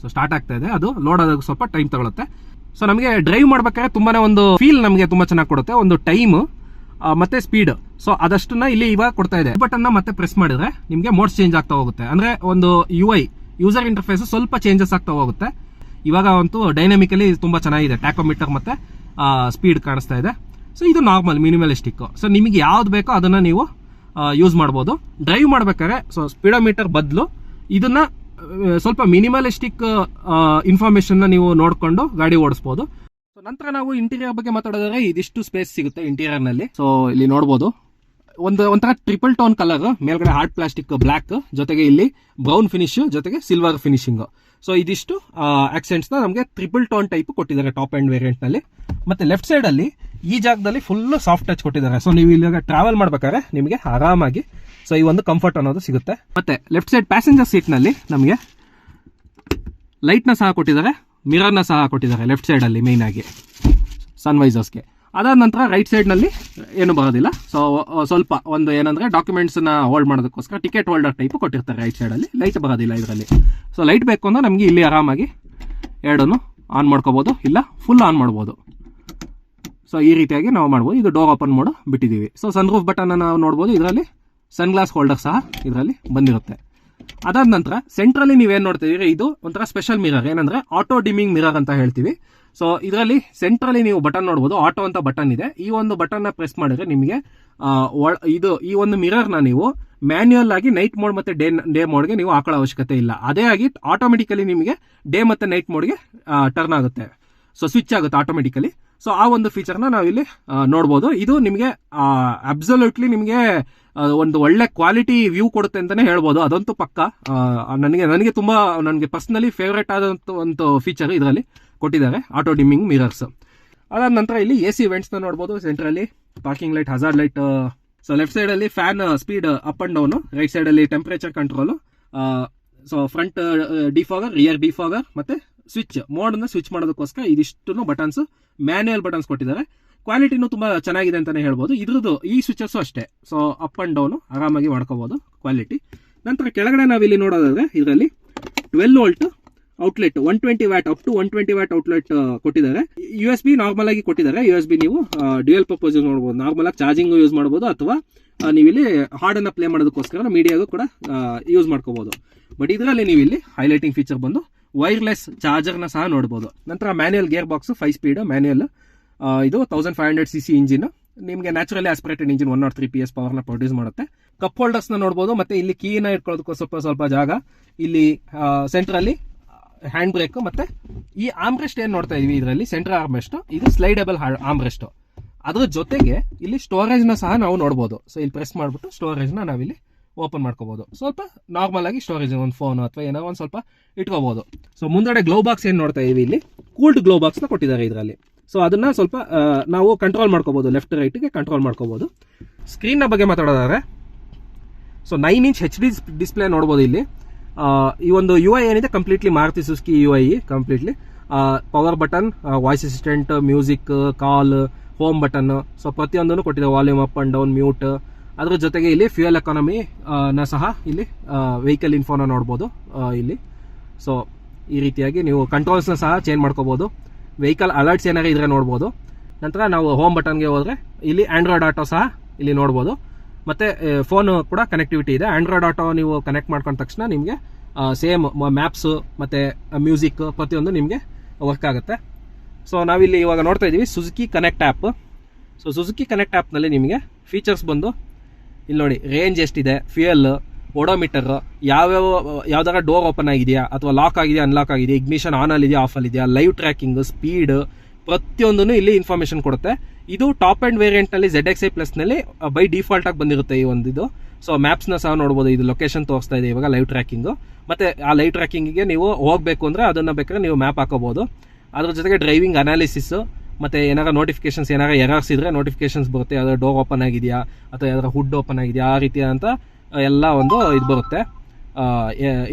[SPEAKER 1] ಸೊ ಸ್ಟಾರ್ಟ್ ಆಗ್ತಾ ಇದೆ, ಅದು ಲೋಡ್ ಆದಾಗ ಸ್ವಲ್ಪ ಟೈಮ್ ತಗೊಳುತ್ತೆ. ಸೊ ನಮಗೆ ಡ್ರೈವ್ ಮಾಡ್ಬೇಕಾದ್ರೆ ತುಂಬಾ ಒಂದು ಫೀಲ್ ನಮಗೆ ತುಂಬ ಚೆನ್ನಾಗಿ ಕೊಡುತ್ತೆ, ಒಂದು ಟೈಮ್ ಮತ್ತೆ ಸ್ಪೀಡ್. ಸೊ ಅದಷ್ಟನ್ನ ಇಲ್ಲಿ ಇವಾಗ ಕೊಡ್ತಾ ಇದೆ. ಬಟನ್ನ ಮತ್ತೆ ಪ್ರೆಸ್ ಮಾಡಿದ್ರೆ ನಿಮಗೆ ಮೋಡ್ಸ್ ಚೇಂಜ್ ಆಗ್ತಾ ಹೋಗುತ್ತೆ. ಅಂದ್ರೆ ಒಂದು UI ಯೂಸರ್ ಇಂಟರ್ಫೇಸ್ ಸ್ವಲ್ಪ ಚೇಂಜಸ್ ಆಗ್ತಾ ಹೋಗುತ್ತೆ. ಇವಾಗ ಅಂತೂ ಡೈನಾಮಿಕಲಿ ತುಂಬಾ ಚೆನ್ನಾಗಿದೆ. ಟ್ಯಾಕೋಮೀಟರ್ ಮತ್ತೆ ಸ್ಪೀಡ್ ಕಾಣಿಸ್ತಾ ಇದೆ. ಸೊ ಇದು ನಾರ್ಮಲ್ ಮಿನಿಮಲಿಸ್ಟಿಕ್. ಸೊ ನಿಮಗೆ ಯಾವ್ದು ಬೇಕೋ ಅದನ್ನ ನೀವು ಯೂಸ್ ಮಾಡ್ಬೋದು. ಡ್ರೈವ್ ಮಾಡ್ಬೇಕಾದ್ರೆ ಸೊ ಸ್ಪೀಡೋಮೀಟರ್ ಬದಲು ಇದನ್ನ ಸ್ವಲ್ಪ ಮಿನಿಮಲಿಸ್ಟಿಕ್ ಇನ್ಫಾರ್ಮೇಶನ್ ನೀವು ನೋಡಿಕೊಂಡು ಗಾಡಿ ಓಡಿಸ್ಬೋದು. ಸೊ ನಂತರ ನಾವು ಇಂಟೀರಿಯರ್ ಬಗ್ಗೆ ಮಾತಾಡಿದ್ರೆ ಇದಿಷ್ಟು ಸ್ಪೇಸ್ ಸಿಗುತ್ತೆ ಇಂಟೀರಿಯರ್ ನಲ್ಲಿ. ಸೊ ಇಲ್ಲಿ ನೋಡಬಹುದು ಒಂಥರ ಟ್ರಿಪಲ್ ಟೋನ್ ಕಲರ್, ಮೇಲ್ಗಡೆ ಹಾರ್ಡ್ ಪ್ಲಾಸ್ಟಿಕ್ ಬ್ಲಾಕ್, ಜೊತೆಗೆ ಇಲ್ಲಿ ಬ್ರೌನ್ ಫಿನಿಶ್, ಜೊತೆಗೆ ಸಿಲ್ವರ್ ಫಿನಿಶಿಂಗ್. ಸೊ ಇದಿಷ್ಟು ಆಕ್ಸೆಂಟ್ಸ್ ನಮಗೆ ಟ್ರಿಪಲ್ ಟೋನ್ ಟೈಪ್ ಕೊಟ್ಟಿದ್ದಾರೆ ಟಾಪ್ ಅಂಡ್ ವೇರಿಯಂಟ್ ನಲ್ಲಿ. ಮತ್ತೆ ಲೆಫ್ಟ್ ಸೈಡ್ ಅಲ್ಲಿ ಈ ಜಾಗದಲ್ಲಿ ಫುಲ್ ಸಾಫ್ಟ್ ಟಚ್ ಕೊಟ್ಟಿದ್ದಾರೆ. ಸೊ ನೀವು ಇಲ್ಲಿಗ ಟ್ರಾವೆಲ್ ಮಾಡ್ಬೇಕಾದ್ರೆ ನಿಮಗೆ ಆರಾಮಾಗಿ ಸೊ ಈ ಒಂದು ಕಂಫರ್ಟ್ ಅನ್ನೋದು ಸಿಗುತ್ತೆ. ಮತ್ತೆ ಲೆಫ್ಟ್ ಸೈಡ್ ಪ್ಯಾಸೆಂಜರ್ ಸೀಟ್ ನಲ್ಲಿ ನಮಗೆ ಲೈಟ್ ನ ಸಹ ಕೊಟ್ಟಿದ್ದಾರೆ, ಮಿರರ್ ನ ಸಹ ಕೊಟ್ಟಿದ್ದಾರೆ ಲೆಫ್ಟ್ ಸೈಡ್ ಅಲ್ಲಿ ಮೈನ್ ಆಗಿ ಸನ್ವೈಸರ್ಸ್ಗೆ. ಅದಾದ ನಂತರ ರೈಟ್ ಸೈಡ್ ನಲ್ಲಿ ಏನು ಬರೋದಿಲ್ಲ. ಸೊ ಸ್ವಲ್ಪ ಒಂದು ಏನಂದ್ರೆ ಡಾಕ್ಯುಮೆಂಟ್ಸ್ ನ ಹೋಲ್ಡ್ ಮಾಡೋದಕ್ಕೋಸ್ಕರ ಟಿಕೆಟ್ ಹೋಲ್ಡರ್ ಟೈಪ್ ಕೊಟ್ಟಿರ್ತಾರೆ ರೈಟ್ ಸೈಡ್ ಅಲ್ಲಿ. ಲೈಟ್ ಬರೋದಿಲ್ಲ ಇದರಲ್ಲಿ. ಸೊ ಲೈಟ್ ಬೇಕು ಅಂದ್ರೆ ನಮಗೆ ಇಲ್ಲಿ ಆರಾಮಾಗಿ ಎರಡನ್ನು ಆನ್ ಮಾಡ್ಕೋಬಹುದು, ಇಲ್ಲ ಫುಲ್ ಆನ್ ಮಾಡ್ಬೋದು. ಸೊ ಈ ರೀತಿಯಾಗಿ ನಾವು ಮಾಡ್ಬೋದು. ಇದು ಡೋರ್ ಓಪನ್ ಮಾಡೋ ಬಿಟ್ಟಿದ್ದೀವಿ. ಸೊ ಸನ್ ರೂಫ್ ಬಟನ್ ನಾವು ನೋಡ್ಬೋದು. ಇದರಲ್ಲಿ ಸನ್ ಗ್ಲಾಸ್ ಹೋಲ್ಡರ್ ಸಹ ಇದರಲ್ಲಿ ಬಂದಿರುತ್ತೆ. ಅದಾದ ನಂತರ ಸೆಂಟ್ರಲ್ಲಿ ನೀವೇನು ನೋಡ್ತಿದ್ದೀರಿ, ಇದು ಒಂಥರ ಸ್ಪೆಷಲ್ ಮಿರರ್, ಏನಂದ್ರೆ ಆಟೋ ಡಿಮಿಂಗ್ ಮಿರರ್ ಅಂತ ಹೇಳ್ತೀವಿ. ಸೊ ಇದರಲ್ಲಿ ಸೆಂಟ್ರಲ್ಲಿ ನೀವು ಬಟನ್ ನೋಡ್ಬೋದು, ಆಟೋ ಅಂತ ಬಟನ್ ಇದೆ. ಈ ಒಂದು ಬಟನ್ ನ ಪ್ರೆಸ್ ಮಾಡಿದ್ರೆ ನಿಮಗೆ ಈ ಒಂದು ಮಿರರ್ ನ ನೀವು ಮ್ಯಾನ್ಯುಯಲ್ ಆಗಿ ನೈಟ್ ಮೋಡ್ ಮತ್ತೆ ಡೇ ಮೋಡ್ಗೆ ನೀವು ಹಾಕೊಳ್ಳೋ ಅವಶ್ಯಕತೆ ಇಲ್ಲ. ಅದೇ ಆಗಿ ಆಟೋಮೆಟಿಕಲಿ ನಿಮಗೆ ಡೇ ಮತ್ತೆ ನೈಟ್ ಮೋಡ್ಗೆ ಟರ್ನ್ ಆಗುತ್ತೆ. ಸೊ ಸ್ವಿಚ್ ಆಗುತ್ತೆ ಆಟೋಮೆಟಿಕಲಿ. ಸೊ ಆ ಒಂದು ಫೀಚರ್ನ ನಾವಿಲ್ಲಿ ನೋಡ್ಬೋದು. ಇದು ನಿಮಗೆ ಅಬ್ಸಲ್ಯೂಟ್ಲಿ ನಿಮಗೆ ಒಂದು ಒಳ್ಳೆ ಕ್ವಾಲಿಟಿ ವ್ಯೂ ಕೊಡುತ್ತೆ ಅಂತಾನೆ ಹೇಳ್ಬೋದು. ಅದಂತೂ ಪಕ್ಕ. ನನಗೆ ತುಂಬಾ ನನಗೆ ಪರ್ಸನಲಿ ಫೇವರೇಟ್ ಆದಂತ ಒಂದು ಫೀಚರ್ ಇದರಲ್ಲಿ ಕೊಟ್ಟಿದ್ದಾರೆ, ಆಟೋ ಡಿಮ್ಮಿಂಗ್ ಮಿರರ್ಸ್. ಅದಾದ ನಂತರ ಇಲ್ಲಿ AC ವೆಂಟ್ಸ್ ನ ನೋಡಬಹುದು. ಸೆಂಟ್ರಲ್ಲಿ parking light, hazard light. So left side ಅಲ್ಲಿ fan speed up and down, right side ಅಲ್ಲಿ temperature control. So front defogger, rear defogger, ಮತ್ತೆ ಸ್ವಿಚ್ ಮೋಡ್ ನ ಸ್ವಿಚ್ ಮಾಡೋದಕ್ಕೋಸ್ಕರ ಇದಿಷ್ಟು ಬಟನ್ಸ್ ಮ್ಯಾನ್ಯುಯಲ್ ಬಟನ್ಸ್ ಕೊಟ್ಟಿದ್ದಾರೆ. ಕ್ವಾಲಿಟಿನೂ ತುಂಬಾ ಚೆನ್ನಾಗಿದೆ ಅಂತಾನೆ ಹೇಳ್ಬೋದು. ಇದ್ರದ್ದು ಈ ಸ್ವಿಚಸ್ ಅಷ್ಟೇ. ಸೊ ಅಪ್ ಅಂಡ್ ಡೌನ್ ಆರಾಮಾಗಿ ಮಾಡ್ಕೋಬಹುದು ಕ್ವಾಲಿಟಿ. ನಂತರ ಕೆಳಗಡೆ ನಾವಿಲ್ಲಿ ನೋಡೋದಾದ್ರೆ ಇದರಲ್ಲಿ 12 volt outlet 120 watt up to 120 watt outlet ಕೊಟ್ಟಿದ್ದಾರೆ. USB ನಾರ್ಮಲ್ ಆಗಿ ಕೊಟ್ಟಿದ್ದಾರೆ. USB ನೀವು ಡ್ಯುಯಲ್ ಪರ್ಪಸ್ ಯೂಸ್ ಮಾಡಬಹುದು. ನಾರ್ಮಲ್ ಆಗಿ ಚಾರ್ಜಿಂಗ್ ಯೂಸ್ ಮಾಡಬಹುದು, ಅಥವಾ ನೀವಿಲ್ಲಿ ಹಾಡನ್ನ ಪ್ಲೇ ಮಾಡೋದಕ್ಕೋಸ್ಕರ ಮೀಡಿಯಾಗೂ ಕೂಡ ಯೂಸ್ ಮಾಡ್ಕೋಬಹುದು. ಬಟ್ ಇದರಲ್ಲಿ ನೀವು ಇಲ್ಲಿ ಹೈಲೈಟಿಂಗ್ ಫೀಚರ್ ಬಂದು ವೈರ್ಲೆಸ್ ಚಾರ್ಜರ್ನ ಸಹ ನೋಡಬಹುದು. ನಂತರ manual gear box 5 speed manual. ಇದು 1500cc ಇಂಜಿನ್. ನಿಮಗೆ ನ್ಯಾಚುರಲಿ ಆಸ್ಪಿರೇಟೆಡ್ ಇಂಜಿನ್ 103 PS ಪವರ್ನ ಪ್ರೊಡ್ಯೂಸ್ ಮಾಡುತ್ತೆ. ಕಪ್ ಹೋಲ್ಡರ್ಸ್ ನ ನೋಡಬಹುದು. ಮತ್ತೆ ಇಲ್ಲಿ ಕೀನ ಇಟ್ಕೊಳ್ಳೋದಕ್ಕೆ ಸ್ವಲ್ಪ ಜಾಗ. ಇಲ್ಲಿ ಸೆಂಟ್ರಲ್ಲಿ ಹ್ಯಾಂಡ್ ಬ್ರೇಕ್, ಮತ್ತೆ ಈ ಆರ್ಮ್ರೆಸ್ಟ್ ಏನ್ ನೋಡ್ತಾ ಇದೀವಿ ಇದರಲ್ಲಿ ಸೆಂಟರ್ ಆರ್ಮ್ರೆಸ್ಟ್, ಇದು ಸ್ಲೈಡಬಲ್ ಆರ್ಮ್ರೆಸ್ಟ್. ಅದ್ರ ಜೊತೆಗೆ ಇಲ್ಲಿ ಸ್ಟೋರೇಜ್ ನ ಸಹ ನಾವು ನೋಡಬಹುದು. ಸೊ ಇಲ್ಲಿ ಪ್ರೆಸ್ ಮಾಡ್ಬಿಟ್ಟು ಸ್ಟೋರೇಜ್ ನ ನಾವಿಲ್ಲಿ ಓಪನ್ ಮಾಡ್ಕೋಬಹುದು. ಸ್ವಲ್ಪ ನಾರ್ಮಲ್ ಆಗಿ ಸ್ಟೋರೇಜ್ ಒಂದು ಫೋನ್ ಅಥವಾ ಏನೋ ಒಂದು ಸ್ವಲ್ಪ ಇಟ್ಕೋಬಹುದು. ಸೊ ಮುಂದಡೆ ಗ್ಲೋ ಬಾಕ್ಸ್ ಏನ್ ನೋಡ್ತಾ ಇದೀವಿ, ಇಲ್ಲಿ ಕೂಲ್ಡ್ ಗ್ಲೋ ಬಾಕ್ಸ್ ನ ಕೊಟ್ಟಿದ್ದಾರೆ ಇದರಲ್ಲಿ. ಸೊ ಅದನ್ನ ಸ್ವಲ್ಪ ನಾವು ಕಂಟ್ರೋಲ್ ಮಾಡ್ಕೋಬಹುದು, ಲೆಫ್ಟ್ ರೈಟ್ ಗೆ ಕಂಟ್ರೋಲ್ ಮಾಡ್ಕೋಬಹುದು. ಸ್ಕ್ರೀನ್ ನ ಬಗ್ಗೆ ಮಾತಾಡೋದಾದ್ರೆ ಸೊ 9 ಇಂಚ್ HD ಡಿಸ್ಪ್ಲೇ ನೋಡಬಹುದು ಇಲ್ಲಿ. ಈ ಒಂದು UI ಏನಿದೆ completely Maruti Suzuki UI completely. Power button, voice assistant, music, call, home button. So ಪ್ರತಿಯೊಂದನ್ನು ಕೊಟ್ಟಿದೆ. Volume up and down, mute. ಅದ್ರ ಜೊತೆಗೆ ಇಲ್ಲಿ ಫ್ಯೂಯಲ್ ಎಕಾನಮಿ ನ ಸಹ ಇಲ್ಲಿ ವೆಹಿಕಲ್ ಇನ್ಫೋನ ನೋಡ್ಬೋದು ಇಲ್ಲಿ. ಸೊ ಈ ರೀತಿಯಾಗಿ ನೀವು ಕಂಟ್ರೋಲ್ಸ್ ನ ಸಹ ಚೇಂಜ್ ಮಾಡ್ಕೋಬಹುದು. ವೆಹಿಕಲ್ ಅಲರ್ಟ್ಸ್ ಏನಾರ ಇದ್ರೆ ನೋಡ್ಬೋದು. ನಂತರ ನಾವು ಹೋಮ್ ಬಟನ್ಗೆ ಹೋದ್ರೆ ಇಲ್ಲಿ ಆಂಡ್ರಾಯ್ಡ್ ಆಟೋ ಸಹ ಇಲ್ಲಿ ನೋಡ್ಬೋದು. ಮತ್ತೆ ಫೋನ್ ಕೂಡ ಕನೆಕ್ಟಿವಿಟಿ ಇದೆ. ಆಂಡ್ರಾಯ್ಡ್ ಆಟೋ ನೀವು ಕನೆಕ್ಟ್ ಮಾಡ್ಕೊಂಡ ತಕ್ಷಣ ನಿಮಗೆ ಸೇಮ್ ಮ್ಯಾಪ್ಸ್ ಮತ್ತೆ ಮ್ಯೂಸಿಕ್ ಪ್ರತಿಯೊಂದು ನಿಮಗೆ ವರ್ಕ್ ಆಗುತ್ತೆ. ಸೊ ನಾವಿಲ್ಲಿ ಇವಾಗ ನೋಡ್ತಾ ಇದೀವಿ Suzuki connect app. So Suzuki connect ಆ್ಯಪ್ನಲ್ಲಿ ನಿಮಗೆ ಫೀಚರ್ಸ್ ಬಂದು ಇಲ್ಲಿ ನೋಡಿ, ರೇಂಜ್ ಎಷ್ಟಿದೆ, ಫ್ಯೂಯಲ್, ಓಡೋಮೀಟರ್, ಯಾವ್ದಾರ ಡೋರ್ ಓಪನ್ ಆಗಿದೆಯಾ ಅಥವಾ ಲಾಕ್ ಆಗಿದೆಯಾ ಅನ್ಲಾಕ್ ಆಗಿದೆಯಾ, ಇಗ್ನಿಷನ್ ಆನ್ ಅಲ್ಲಿದೆಯಾ ಆಫ್ ಅಲ್ಲಿದೆಯಾ, ಲೈವ್ ಟ್ರ್ಯಾಕಿಂಗ್, ಸ್ಪೀಡ್, ಪ್ರತಿಯೊಂದನ್ನು ಇಲ್ಲಿ ಇನ್ಫಾರ್ಮೇಶನ್ ಕೊಡುತ್ತೆ. ಇದು ಟಾಪ್ ಅಂಡ್ ವೇರಿಯಂಟ್ ನಲ್ಲಿ ZXi ಪ್ಲಸ್ ನಲ್ಲಿ ಬೈ ಡಿಫಾಲ್ಟ್ ಆಗಿ ಬಂದಿರುತ್ತೆ ಈ ಒಂದು. ಸೊ ಮ್ಯಾಪ್ಸ್ ನ ಸಹ ನೋಡಬಹುದು. ಇದು ಲೊಕೇಶನ್ ತೋರಿಸ್ತಾ ಇದೆ ಇವಾಗ ಲೈವ್ ಟ್ರ್ಯಾಕಿಂಗ್. ಮತ್ತೆ ಆ ಲೈವ್ ಟ್ರ್ಯಾಕಿಂಗ್ ಗೆ ನೀವು ಹೋಗ್ಬೇಕು ಅಂದ್ರೆ ಅದನ್ನ ಬೇಕಾದ್ರೆ ನೀವು ಮ್ಯಾಪ್ ಹಾಕೋಬಹುದು. ಅದ್ರ ಜೊತೆಗೆ ಡ್ರೈವಿಂಗ್ ಅನಾಲಿಸಿಸ್, ಮತ್ತೆ ಏನಾರ ನೋಟಿಫಿಕೇಶನ್ಸ್, ಏನಾರ ಎರರ್ಸ್ ಇದ್ರೆ ನೋಟಿಫಿಕೇಶನ್ಸ್ ಬರುತ್ತೆ. ಯಾವ್ದಾರ ಡೋರ್ ಓಪನ್ ಆಗಿದೆಯಾ ಅಥವಾ ಯಾವ್ದಾರ ಹುಡ್ ಓಪನ್ ಆಗಿದೆಯಾ, ಆ ರೀತಿಯ ಅಂತ ಎಲ್ಲ ಒಂದು ಇದು ಬರುತ್ತೆ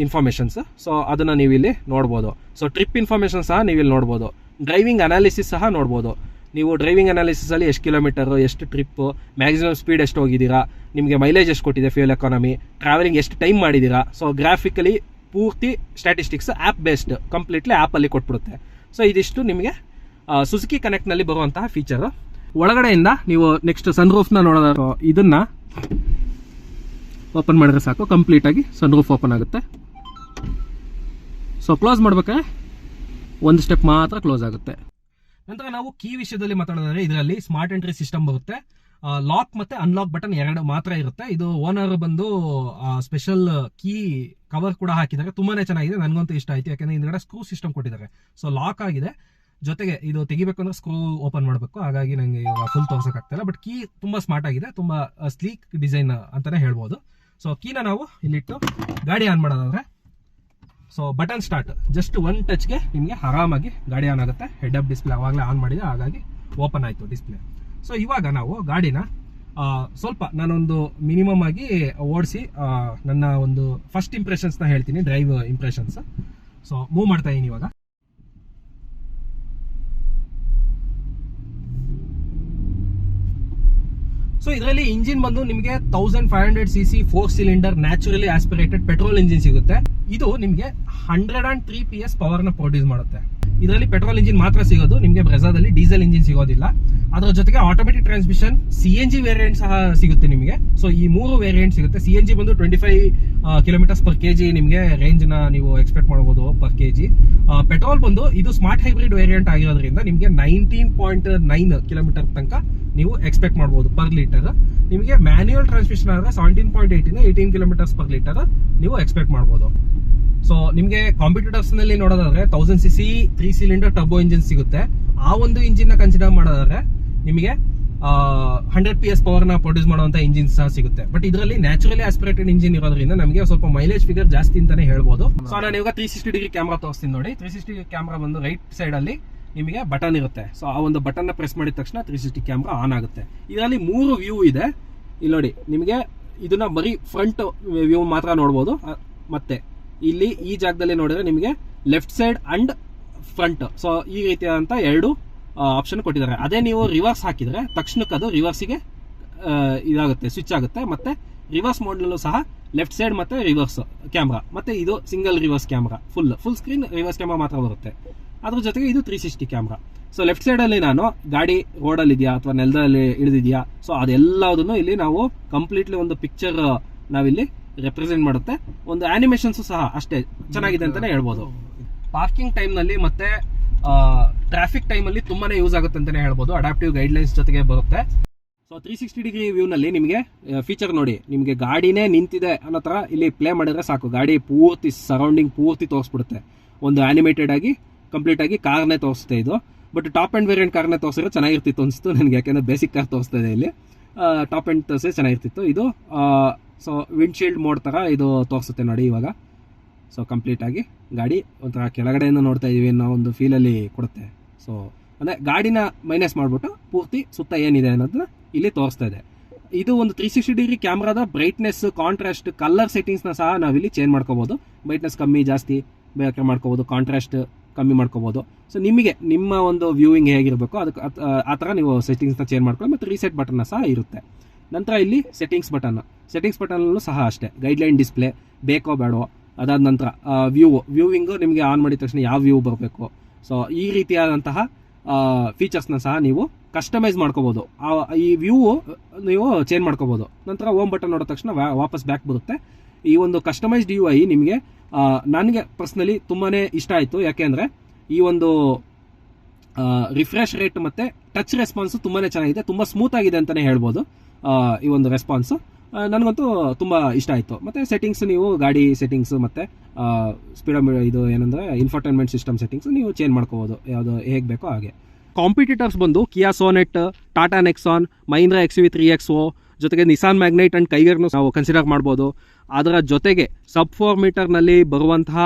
[SPEAKER 1] ಇನ್ಫಾರ್ಮೇಶನ್ಸ್. ಸೊ ಅದನ್ನ ನೀವು ಇಲ್ಲಿ ನೋಡ್ಬೋದು. ಸೊ ಟ್ರಿಪ್ ಇನ್ಫಾರ್ಮೇಶನ್ ಸಹ ನೀವು ಇಲ್ಲಿ ನೋಡ್ಬೋದು. ಡ್ರೈವಿಂಗ್ ಅನಾಲಿಸಿಸ್ ಸಹ ನೋಡ್ಬೋದು. ನೀವು ಡ್ರೈವಿಂಗ್ ಅನಾಲಿಸಿಸ್ ಅಲ್ಲಿ ಎಷ್ಟು ಕಿಲೋಮೀಟರ್, ಎಷ್ಟು ಟ್ರಿಪ್, ಮ್ಯಾಕ್ಸಿಮಮ್ ಸ್ಪೀಡ್ ಎಷ್ಟು ಹೋಗಿದ್ದೀರಾ, ನಿಮಗೆ ಮೈಲೇಜ್ ಎಷ್ಟು ಕೊಟ್ಟಿದೆ, ಫ್ಯೂಯಲ್ ಎಕಾನಮಿ, ಟ್ರಾವೆಲಿಂಗ್ ಎಷ್ಟು ಟೈಮ್ ಮಾಡಿದ್ದೀರಾ. ಸೊ ಗ್ರಾಫಿಕಲಿ ಪೂರ್ತಿ ಸ್ಟ್ಯಾಟಿಸ್ಟಿಕ್ಸ್ ಆ್ಯಪ್ ಬೇಸ್ಡ್ ಕಂಪ್ಲೀಟ್ಲಿ ಆ್ಯಪಲ್ಲಿ ಕೊಟ್ಬಿಡುತ್ತೆ. ಸೊ ಇದಿಷ್ಟು ನಿಮಗೆ ಸುಜುಕಿ ಕನೆಕ್ಟ್ ನಲ್ಲಿ ಬರುವಂತಹ ಫೀಚರ್. ಒಳಗಡೆಯಿಂದ ನೀವು ನೆಕ್ಸ್ಟ್ ಸನ್ ರೂಫ್ ನ ನೋಡೋದಾದ್ರೆ ಇದನ್ನ ಓಪನ್ ಮಾಡಿದ್ರೆ ಸಾಕು, ಕಂಪ್ಲೀಟ್ ಆಗಿ ಸನ್ ರೂಫ್ ಓಪನ್ ಆಗುತ್ತೆ. ಸೊ ಕ್ಲೋಸ್ ಮಾಡ್ಬೇಕಾದ್ರೆ ಒಂದು ಸ್ಟೆಪ್ ಮಾತ್ರ ಕ್ಲೋಸ್ ಆಗುತ್ತೆ. ನಂತರ ನಾವು ಕೀ ವಿಷಯದಲ್ಲಿ ಮಾತಾಡೋದಾದ್ರೆ ಇದರಲ್ಲಿ ಸ್ಮಾರ್ಟ್ ಎಂಟ್ರಿ ಸಿಸ್ಟಮ್ ಬರುತ್ತೆ. ಲಾಕ್ ಮತ್ತೆ ಅನ್ಲಾಕ್ ಬಟನ್ ಎರಡು ಮಾತ್ರ ಇರುತ್ತೆ. ಇದು ಓನರ್ ಬಂದು ಸ್ಪೆಷಲ್ ಕೀ ಕವರ್ ಕೂಡ ಹಾಕಿದ್ದಾರೆ. ತುಂಬಾನೇ ಚೆನ್ನಾಗಿದೆ, ನನಗಂತೂ ಇಷ್ಟ ಆಯ್ತು. ಯಾಕಂದ್ರೆ ಹಿಂದ್ಗಡೆ ಸ್ಕ್ರೂ ಸಿಸ್ಟಮ್ ಕೊಟ್ಟಿದ್ದಾರೆ. ಸೊ ಲಾಕ್ ಆಗಿದೆ. ಜೊತೆಗೆ ಇದು ತೆಗಿಬೇಕು ಅಂದ್ರೆ ಸ್ಕ್ರೂ ಓಪನ್ ಮಾಡಬೇಕು, ಹಾಗಾಗಿ ನಂಗೆ ಇವಾಗ ಫುಲ್ ತೋರ್ಸೋಕ್ಕಾಗ್ತಿಲ್ಲ. ಬಟ್ ಕೀ ತುಂಬಾ ಸ್ಮಾರ್ಟ್ ಆಗಿದೆ, ತುಂಬಾ ಸ್ಲೀಕ್ ಡಿಸೈನ್ ಅಂತಾನೆ ಹೇಳ್ಬೋದು. ಸೊ ಕೀನ ನಾವು ಇಲ್ಲಿಟ್ಟು ಗಾಡಿ ಆನ್ ಮಾಡೋದಾದ್ರೆ, so button start, just one ಟಚ್ಗೆ ನಿಮಗೆ ಆರಾಮಾಗಿ ಗಾಡಿ ಆನ್ ಆಗುತ್ತೆ. ಹೆಡ್ ಅಪ್ ಡಿಸ್ಪ್ಲೇ ಅವಾಗಲೇ ಆನ್ ಮಾಡಿದೆ, ಹಾಗಾಗಿ ಓಪನ್ ಆಯಿತು ಡಿಸ್ಪ್ಲೇ. ಸೊ ಇವಾಗ ನಾವು ಗಾಡಿನ ಸ್ವಲ್ಪ ನಾನೊಂದು ಮಿನಿಮಮ್ ಆಗಿ ಓಡಿಸಿ ನನ್ನ ಒಂದು ಫಸ್ಟ್ ಇಂಪ್ರೆಷನ್ಸ್ನ ಹೇಳ್ತೀನಿ, ಡ್ರೈವ್ ಇಂಪ್ರೆಷನ್ಸ್. ಸೊ ಮೂವ್ ಮಾಡ್ತಾ ಇದೀನಿ ಇವಾಗ. ಸೊ ಇದರಲ್ಲಿ ಇಂಜಿನ್ ಬಂದು ನಿಮಗೆ 1500cc 4 cylinder naturally aspirated petrol engine ಸಿಗುತ್ತೆ. ಇದು ನಿಮಗೆ 103 PS ಪವರ್ ನ ಪ್ರೊಡ್ಯೂಸ್ ಮಾಡುತ್ತೆ. ಇದರಲ್ಲಿ ಪೆಟ್ರೋಲ್ ಇಂಜಿನ್ ಮಾತ್ರ ಸಿಗೋದು, ನಿಮಗೆ ಬ್ರೆಜಾದಲ್ಲಿ ಡೀಸೆಲ್ ಇಂಜಿನ್ ಸಿಗೋದಿಲ್ಲ. ಅದರ ಜೊತೆಗೆ ಆಟೋಮೆಟಿಕ್ ಟ್ರಾನ್ಸ್ಮಿಷನ್, CNG ವೇರಿಯಂಟ್ ಸಹ ಸಿಗುತ್ತೆ ನಿಮಗೆ. ಸೊ ಈ 3 ವೇರಿಯಂಟ್ ಸಿಗುತ್ತೆ. CNG ಬಂದು 25 km/kg ನಿಮಗೆ ರೇಂಜ್ ನ ನೀವು ಎಕ್ಸ್ಪೆಕ್ಟ್ ಮಾಡಬಹುದು ಪರ್ kg. ಪೆಟ್ರೋಲ್ ಬಂದು ಇದು ಸ್ಮಾರ್ಟ್ ಹೈಬ್ರಿಡ್ ವೇರಿಯಂಟ್ ಆಗಿರೋದ್ರಿಂದ ನಿಮಗೆ 19.9 km ತನಕ ನೀವು ಎಕ್ಸ್ಪೆಕ್ಟ್ ಮಾಡಬಹುದು ಪರ್ ಲೀಟರ್. ನಿಮಗೆ ಮ್ಯಾನ್ಯುಯಲ್ ಟ್ರಾನ್ಸ್ಮಿಷನ್ ಆದ್ರೆ 17.8 ಇಂದ 18 km/ಲೀಟರ್ ನೀವು ಎಕ್ಸ್ಪೆಕ್ಟ್ ಮಾಡಬಹುದು. ಸೊ ನಿಮಗೆ ಕಾಂಪಿಟೇಟರ್ಸ್ ನಲ್ಲಿ ನೋಡೋದಾದ್ರೆ 1000cc 3 ಸಿಲಿಂಡರ್ ಟರ್ಬೋ ಇಂಜಿನ್ ಸಿಗುತ್ತೆ. ಆ ಒಂದು ಇಂಜಿನ್ ನ ಕನ್ಸಿಡರ್ ಮಾಡೋದಾದ್ರೆ ನಿಮಗೆ 100 PS ಪವರ್ ನ ಪ್ರೊಡ್ಯೂಸ್ ಮಾಡುವಂತ ಇಂಜಿನ್ ಸಹ ಸಿಗುತ್ತೆ. ಬಟ್ ಇದರಲ್ಲಿ ನ್ಯಾಚುರಲಿ ಆಸ್ಪಿರೇಟೆಡ್ ಇಂಜಿನ್ ಇರೋದ್ರಿಂದ ನಮಗೆ ಸ್ವಲ್ಪ ಮೈಲೇಜ್ ಫಿಗರ್ ಜಾಸ್ತಿ ಅಂತಾನೆ ಹೇಳ್ಬೋದು. ಸೊ ನಾನು ಇವಾಗ 360 ಡಿಗ್ರಿ ಕ್ಯಾಮ್ರಾ ತೋರಿಸ್ತೀನಿ ನೋಡಿ. 360 ಕ್ಯಾಮ್ರಾ ಬಂದು ರೈಟ್ ಸೈಡ್ ಅಲ್ಲಿ ನಿಮಗೆ ಬಟನ್ ಇರುತ್ತೆ. ಸೊ ಆ ಒಂದು ಬಟನ್ ನ ಪ್ರೆಸ್ ಮಾಡಿದ ತಕ್ಷಣ 360 ಕ್ಯಾಮ್ರಾ ಆನ್ ಆಗುತ್ತೆ. ಇದರಲ್ಲಿ 3 ವ್ಯೂ ಇದೆ. ಇಲ್ಲಿ ನೋಡಿ, ನಿಮಗೆ ಇದನ್ನ ಬರೀ ಫ್ರಂಟ್ ವ್ಯೂ ಮಾತ್ರ ನೋಡಬಹುದು. ಮತ್ತೆ ಇಲ್ಲಿ ಈ ಜಾಗದಲ್ಲಿ ನೋಡಿದ್ರೆ ನಿಮಗೆ left side and front, so ಈ ರೀತಿಯಾದಂತ 2 ಆಪ್ಷನ್ ಕೊಟ್ಟಿದ್ದಾರೆ. ಅದೇ ನೀವು ರಿವರ್ಸ್ ಹಾಕಿದ್ರೆ ತಕ್ಷಣಕ್ಕೆ ಅದು ರಿವರ್ಸಿಗೆ ಇದಾಗುತ್ತೆ, ಸ್ವಿಚ್ ಆಗುತ್ತೆ. ಮತ್ತೆ ರಿವರ್ಸ್ ಮೋಡ್ನಲ್ಲೂ ಸಹ ಲೆಫ್ಟ್ ಸೈಡ್ ಮತ್ತೆ ರಿವರ್ಸ್ ಕ್ಯಾಮ್ರಾ, ಮತ್ತೆ ಇದು single reverse camera, full screen reverse camera ಮಾತ್ರ ಬರುತ್ತೆ. ಅದ್ರ ಜೊತೆಗೆ ಇದು 360 ಕ್ಯಾಮ್ರಾ. ಸೊ ಲೆಫ್ಟ್ ಸೈಡ್ ಅಲ್ಲಿ ನಾನು ಗಾಡಿ ರೋಡಲ್ಲಿ ಇದೆಯಾ ಅಥವಾ ನೆಲದಲ್ಲಿ ಇಳಿದಿದೆಯಾ, ಸೊ ಅದೆಲ್ಲದನ್ನು ಇಲ್ಲಿ ನಾವು ಕಂಪ್ಲೀಟ್ಲಿ ಒಂದು ಪಿಕ್ಚರ್ ನಾವಿಲ್ಲಿ ರೆಪ್ರೆಸೆಂಟ್ ಮಾಡುತ್ತೆ. ಒಂದು ಆನಿಮೇಷನ್ಸ್ ಸಹ ಅಷ್ಟೇ ಚೆನ್ನಾಗಿದೆ ಅಂತಾನೆ ಹೇಳ್ಬೋದು. ಪಾರ್ಕಿಂಗ್ ಟೈಮ್ ನಲ್ಲಿ ಮತ್ತೆ ಟ್ರಾಫಿಕ್ ಟೈಮ್ ಅಲ್ಲಿ ತುಂಬಾನೇ ಯೂಸ್ ಆಗುತ್ತೆ ಅಂತಾನೆ ಹೇಳ್ಬೋದು. ಅಡಾಪ್ಟಿವ್ ಗೈಡ್ಲೈನ್ಸ್ ಜೊತೆಗೆ ಬರುತ್ತೆ. ಸೊ 360 ಡಿಗ್ರಿ ವ್ಯೂ ನಲ್ಲಿ ನಿಮಗೆ ಫೀಚರ್ ನೋಡಿ, ನಿಮಗೆ ಗಾಡಿನೇ ನಿಂತಿದೆ ಅನ್ನೋ ತರ ಇಲ್ಲಿ ಪ್ಲೇ ಮಾಡಿದ್ರೆ ಸಾಕು, ಗಾಡಿ ಪೂರ್ತಿ ಸರೌಂಡಿಂಗ್ ಪೂರ್ತಿ ತೋರಿಸ್ಬಿಡುತ್ತೆ. ಒಂದು ಆನಿಮೇಟೆಡ್ ಆಗಿ ಕಂಪ್ಲೀಟ್ ಆಗಿ ಕಾರ್ನೇ ತೋರಿಸುತ್ತೆ ಇದು. ಬಟ್ ಟಾಪ್ ಅಂಡ್ ವೇರಿಯಂಟ್ ಕಾರ್ನೇ ತೋರಿಸಿದ್ರೆ ಚೆನ್ನಾಗಿರ್ತಿತ್ತು ಅನಿಸ್ತು ನನಗೆ, ಯಾಕೆಂದ್ರೆ ಬೇಸಿಕ್ ಕಾರ್ ತೋರಿಸ್ತಾ ಇದೆ ಇಲ್ಲಿ. ಟಾಪ್ ಅಂಡ್ ತೋರಿಸಿದ್ರೆ ಚೆನ್ನಾಗಿರ್ತಿತ್ತು ಇದು. ಸೊ ವಿಂಡ್ಶೀಲ್ಡ್ ಮೋಡ್ ತರ ಇದು ತೋರಿಸುತ್ತೆ ನೋಡಿ ಇವಾಗ. ಸೊ ಕಂಪ್ಲೀಟ್ ಆಗಿ ಗಾಡಿ ಒಂಥರ ಕೆಳಗಡೆಯಿಂದ ನೋಡ್ತಾ ಇದೀವಿ ಅನ್ನೋ ಒಂದು ಫೀಲಲ್ಲಿ ಕೊಡುತ್ತೆ. ಸೊ ಅಂದರೆ ಗಾಡಿನ ಮೈನಸ್ ಮಾಡಿಬಿಟ್ಟು ಪೂರ್ತಿ ಸುತ್ತ ಏನಿದೆ ಅನ್ನೋದನ್ನ ಇಲ್ಲಿ ತೋರಿಸ್ತಾ ಇದೆ. ಇದು ಒಂದು 360 ಡಿಗ್ರಿ ಕ್ಯಾಮ್ರಾದ ಬ್ರೈಟ್ನೆಸ್, ಕಾಂಟ್ರಾಸ್ಟ್, ಕಲರ್ ಸೆಟ್ಟಿಂಗ್ಸ್ನ ಸಹ ನಾವಿಲ್ಲಿ ಚೇಂಜ್ ಮಾಡ್ಕೋಬೋದು. ಬ್ರೈಟ್ನೆಸ್ ಕಮ್ಮಿ ಜಾಸ್ತಿ ಬೇಕಾದ್ರೆ ಮಾಡ್ಕೋಬೋದು, ಕಾಂಟ್ರಾಸ್ಟ್ ಕಮ್ಮಿ ಮಾಡ್ಕೋಬೋದು. ಸೊ ನಿಮಗೆ ನಿಮ್ಮ ಒಂದು ವ್ಯೂವಿಂಗ್ ಹೇಗಿರಬೇಕು ಅದಕ್ಕೆ ಆ ಥರ ನೀವು ಸೆಟ್ಟಿಂಗ್ಸ್ನ ಚೇಂಜ್ ಮಾಡ್ಕೊಳ್ಳಿ. ಮತ್ತು ರೀಸೆಟ್ ಬಟನ್ನ ಸಹ ಇರುತ್ತೆ. ನಂತರ ಇಲ್ಲಿ ಸೆಟ್ಟಿಂಗ್ಸ್ ಬಟನ್ನಲ್ಲೂ ಸಹ ಅಷ್ಟೇ ಗೈಡ್ಲೈನ್ ಡಿಸ್ಪ್ಲೇ ಬೇಕೋ ಬೇಡೋ, ಅದಾದ ನಂತರ ವ್ಯೂವಿಂಗು ನಿಮಗೆ ಆನ್ ಮಾಡಿದ ತಕ್ಷಣ ಯಾವ ವ್ಯೂ ಬರಬೇಕು, ಸೊ ಈ ರೀತಿಯಾದಂತಹ ಫೀಚರ್ಸ್ನ ಸಹ ನೀವು ಕಸ್ಟಮೈಸ್ ಮಾಡ್ಕೋಬೋದು. ಈ ವ್ಯೂ ನೀವು ಚೇಂಜ್ ಮಾಡ್ಕೋಬೋದು. ನಂತರ ಹೋಮ್ ಬಟನ್ ನೋಡಿದ ತಕ್ಷಣ ವಾಪಸ್ ಬ್ಯಾಕ್ ಬರುತ್ತೆ. ಈ ಒಂದು ಕಸ್ಟಮೈಸ್ಡ್ UI ನಿಮಗೆ ನನಗೆ ಪರ್ಸ್ನಲಿ ತುಂಬಾ ಇಷ್ಟ ಆಯಿತು. ಯಾಕೆಂದರೆ ಈ ಒಂದು ರಿಫ್ರೆಶ್ ರೇಟ್ ಮತ್ತು ಟಚ್ ರೆಸ್ಪಾನ್ಸು ತುಂಬಾ ಚೆನ್ನಾಗಿದೆ, ತುಂಬ ಸ್ಮೂತ್ ಆಗಿದೆ ಅಂತಲೇ ಹೇಳ್ಬೋದು. ಈ ಒಂದು ರೆಸ್ಪಾನ್ಸು ನನಗಂತೂ ತುಂಬ ಇಷ್ಟ ಆಯಿತು. ಮತ್ತು ಸೆಟ್ಟಿಂಗ್ಸ್ ನೀವು ಗಾಡಿ ಸೆಟ್ಟಿಂಗ್ಸ್ ಮತ್ತು ಇದು ಏನಂದರೆ ಇನ್ಫರ್ಟೈನ್ಮೆಂಟ್ ಸಿಸ್ಟಮ್ ಸೆಟ್ಟಿಂಗ್ಸ್ ನೀವು ಚೇಂಜ್ ಮಾಡ್ಕೋಬೋದು, ಯಾವುದು ಹೇಗೆ ಬೇಕೋ ಹಾಗೆ. ಕಾಂಪಿಟೇಟರ್ಸ್ ಬಂದು ಕಿಯಾ ಸೋನೆಟ್, ಟಾಟಾ ನೆಕ್ಸಾನ್, ಮಹೀಂದ್ರಾ XUV3XO, ಜೊತೆಗೆ ನಿಸಾನ್ ಮ್ಯಾಗ್ನೈಟ್ ಆ್ಯಂಡ್ ಕೈಗರ್ನು ನಾವು ಕನ್ಸಿಡರ್ ಮಾಡ್ಬೋದು. ಅದರ ಜೊತೆಗೆ ಸಬ್ 4 ಮೀಟರ್ನಲ್ಲಿ ಬರುವಂತಹ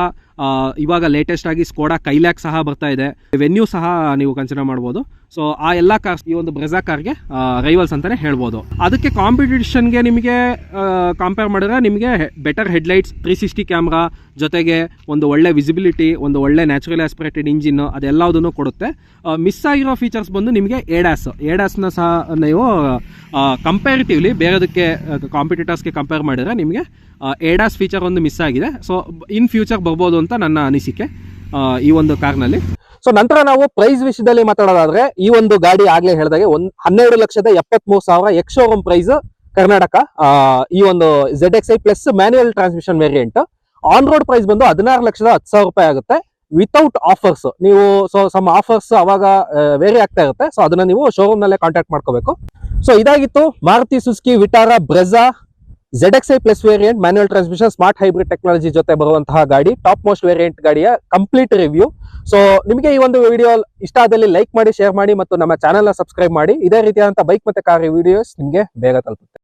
[SPEAKER 1] ಇವಾಗ ಲೇಟೆಸ್ಟ್ ಆಗಿ ಸ್ಕೋಡಾ ಕೈಲ್ಯಾಕ್ ಸಹ ಬರ್ತಾ ಇದೆ, ವೆನ್ಯೂ ಸಹ ನೀವು ಕನ್ಸಿಡರ್ ಮಾಡ್ಬೋದು. ಸೊ ಆ ಎಲ್ಲ ಕಾರ್ಸ್ ಈ ಒಂದು ಬ್ರೆಜಾ ಕಾರ್ಗೆ ರೈವಲ್ಸ್ ಅಂತಲೇ ಹೇಳ್ಬೋದು. ಅದಕ್ಕೆ ಕಾಂಪಿಟೇಷನ್ಗೆ ನಿಮಗೆ ಕಂಪೇರ್ ಮಾಡಿದ್ರೆ ನಿಮಗೆ ಬೆಟರ್ ಹೆಡ್ಲೈಟ್ಸ್, 360 ಕ್ಯಾಮ್ರಾ ಜೊತೆಗೆ ಒಂದು ಒಳ್ಳೆ ವಿಸಿಬಿಲಿಟಿ, ಒಂದು ಒಳ್ಳೆ ನ್ಯಾಚುರಲಿ ಆಸ್ಪಿರೇಟೆಡ್ ಇಂಜಿನ್ ಅದೆಲ್ಲದನ್ನು ಕೊಡುತ್ತೆ. ಮಿಸ್ ಆಗಿರೋ ಫೀಚರ್ಸ್ ಬಂದು ನಿಮಗೆ ಎಡಾಸ್ನ ಸಹ ನೀವು ಕಂಪ್ಯಾರಿಟಿವ್ಲಿ ಬೇರೆದಕ್ಕೆ ಕಾಂಪಿಟೇಟರ್ಸ್ಗೆ ಕಂಪೇರ್ ಮಾಡಿದ್ರೆ ನಿಮಗೆ ಎಡಾಸ್ ಫೀಚರ್ ಒಂದು ಮಿಸ್ ಆಗಿದೆ. ಸೊ ಇನ್ ಫ್ಯೂಚರ್ ಬರ್ಬೋದು ಅಂತ ನನ್ನ ಅನಿಸಿಕೆ ಈ ಒಂದು ಕಾರ್ನಲ್ಲಿ. ಸೊ ನಂತರ ನಾವು ಪ್ರೈಸ್ ವಿಷಯದಲ್ಲಿ ಮಾತಾಡೋದಾದ್ರೆ, ಈ ಒಂದು ಗಾಡಿ ಆಗ್ಲೇ ಹೇಳಿದಾಗೆ 12,73,000 ಎಕ್ಸ್ ಶೋರೂಮ್ ಪ್ರೈಸ್ ಕರ್ನಾಟಕ. ಈ ಒಂದು ZXi plus manual transmission variant. On road price ಬಂದು 16,10,000 ರೂಪಾಯಿ ಆಗುತ್ತೆ ವಿತೌಟ್ ಆಫರ್ಸ್. ನೀವು ಸೊ ಸಮ್ ಆಫರ್ಸ್ ಅವಾಗ ವೇರಿ ಆಗ್ತಾ ಇರುತ್ತೆ. ಸೊ ಅದನ್ನ ನೀವು ಶೋರೂಮ್ ನಲ್ಲೇ ಕಾಂಟ್ಯಾಕ್ಟ್ ಮಾಡ್ಕೋಬೇಕು. ಸೊ ಇದಾಗಿತ್ತು Maruti Suzuki Vitara Brezza ZXi plus variant manual transmission smart hybrid technology ಜೊತೆ ಬರುವಂತಹ ಗಾಡಿ, ಟಾಪ್ ಮೋಸ್ಟ್ ವೇರಿಯಂಟ್ ಗಾಡಿಯ ಕಂಪ್ಲೀಟ್ ರಿವ್ಯೂ. ಸೊ ನಿಮಗೆ ಈ ಒಂದು ವಿಡಿಯೋ ಇಷ್ಟ ಆದಲ್ಲಿ ಲೈಕ್ ಮಾಡಿ, ಶೇರ್ ಮಾಡಿ ಮತ್ತು ನಮ್ಮ ಚಾನೆಲ್ ನ ಸಬ್ಸ್ಕ್ರೈಬ್ ಮಾಡಿ. ಇದೇ ರೀತಿಯಾದಂತಹ ಬೈಕ್ ಮತ್ತೆ ಕಾರ್ ವಿಡಿಯೋಸ್ ನಿಮಗೆ ಬೇಗ ತಲುಪುತ್ತೆ.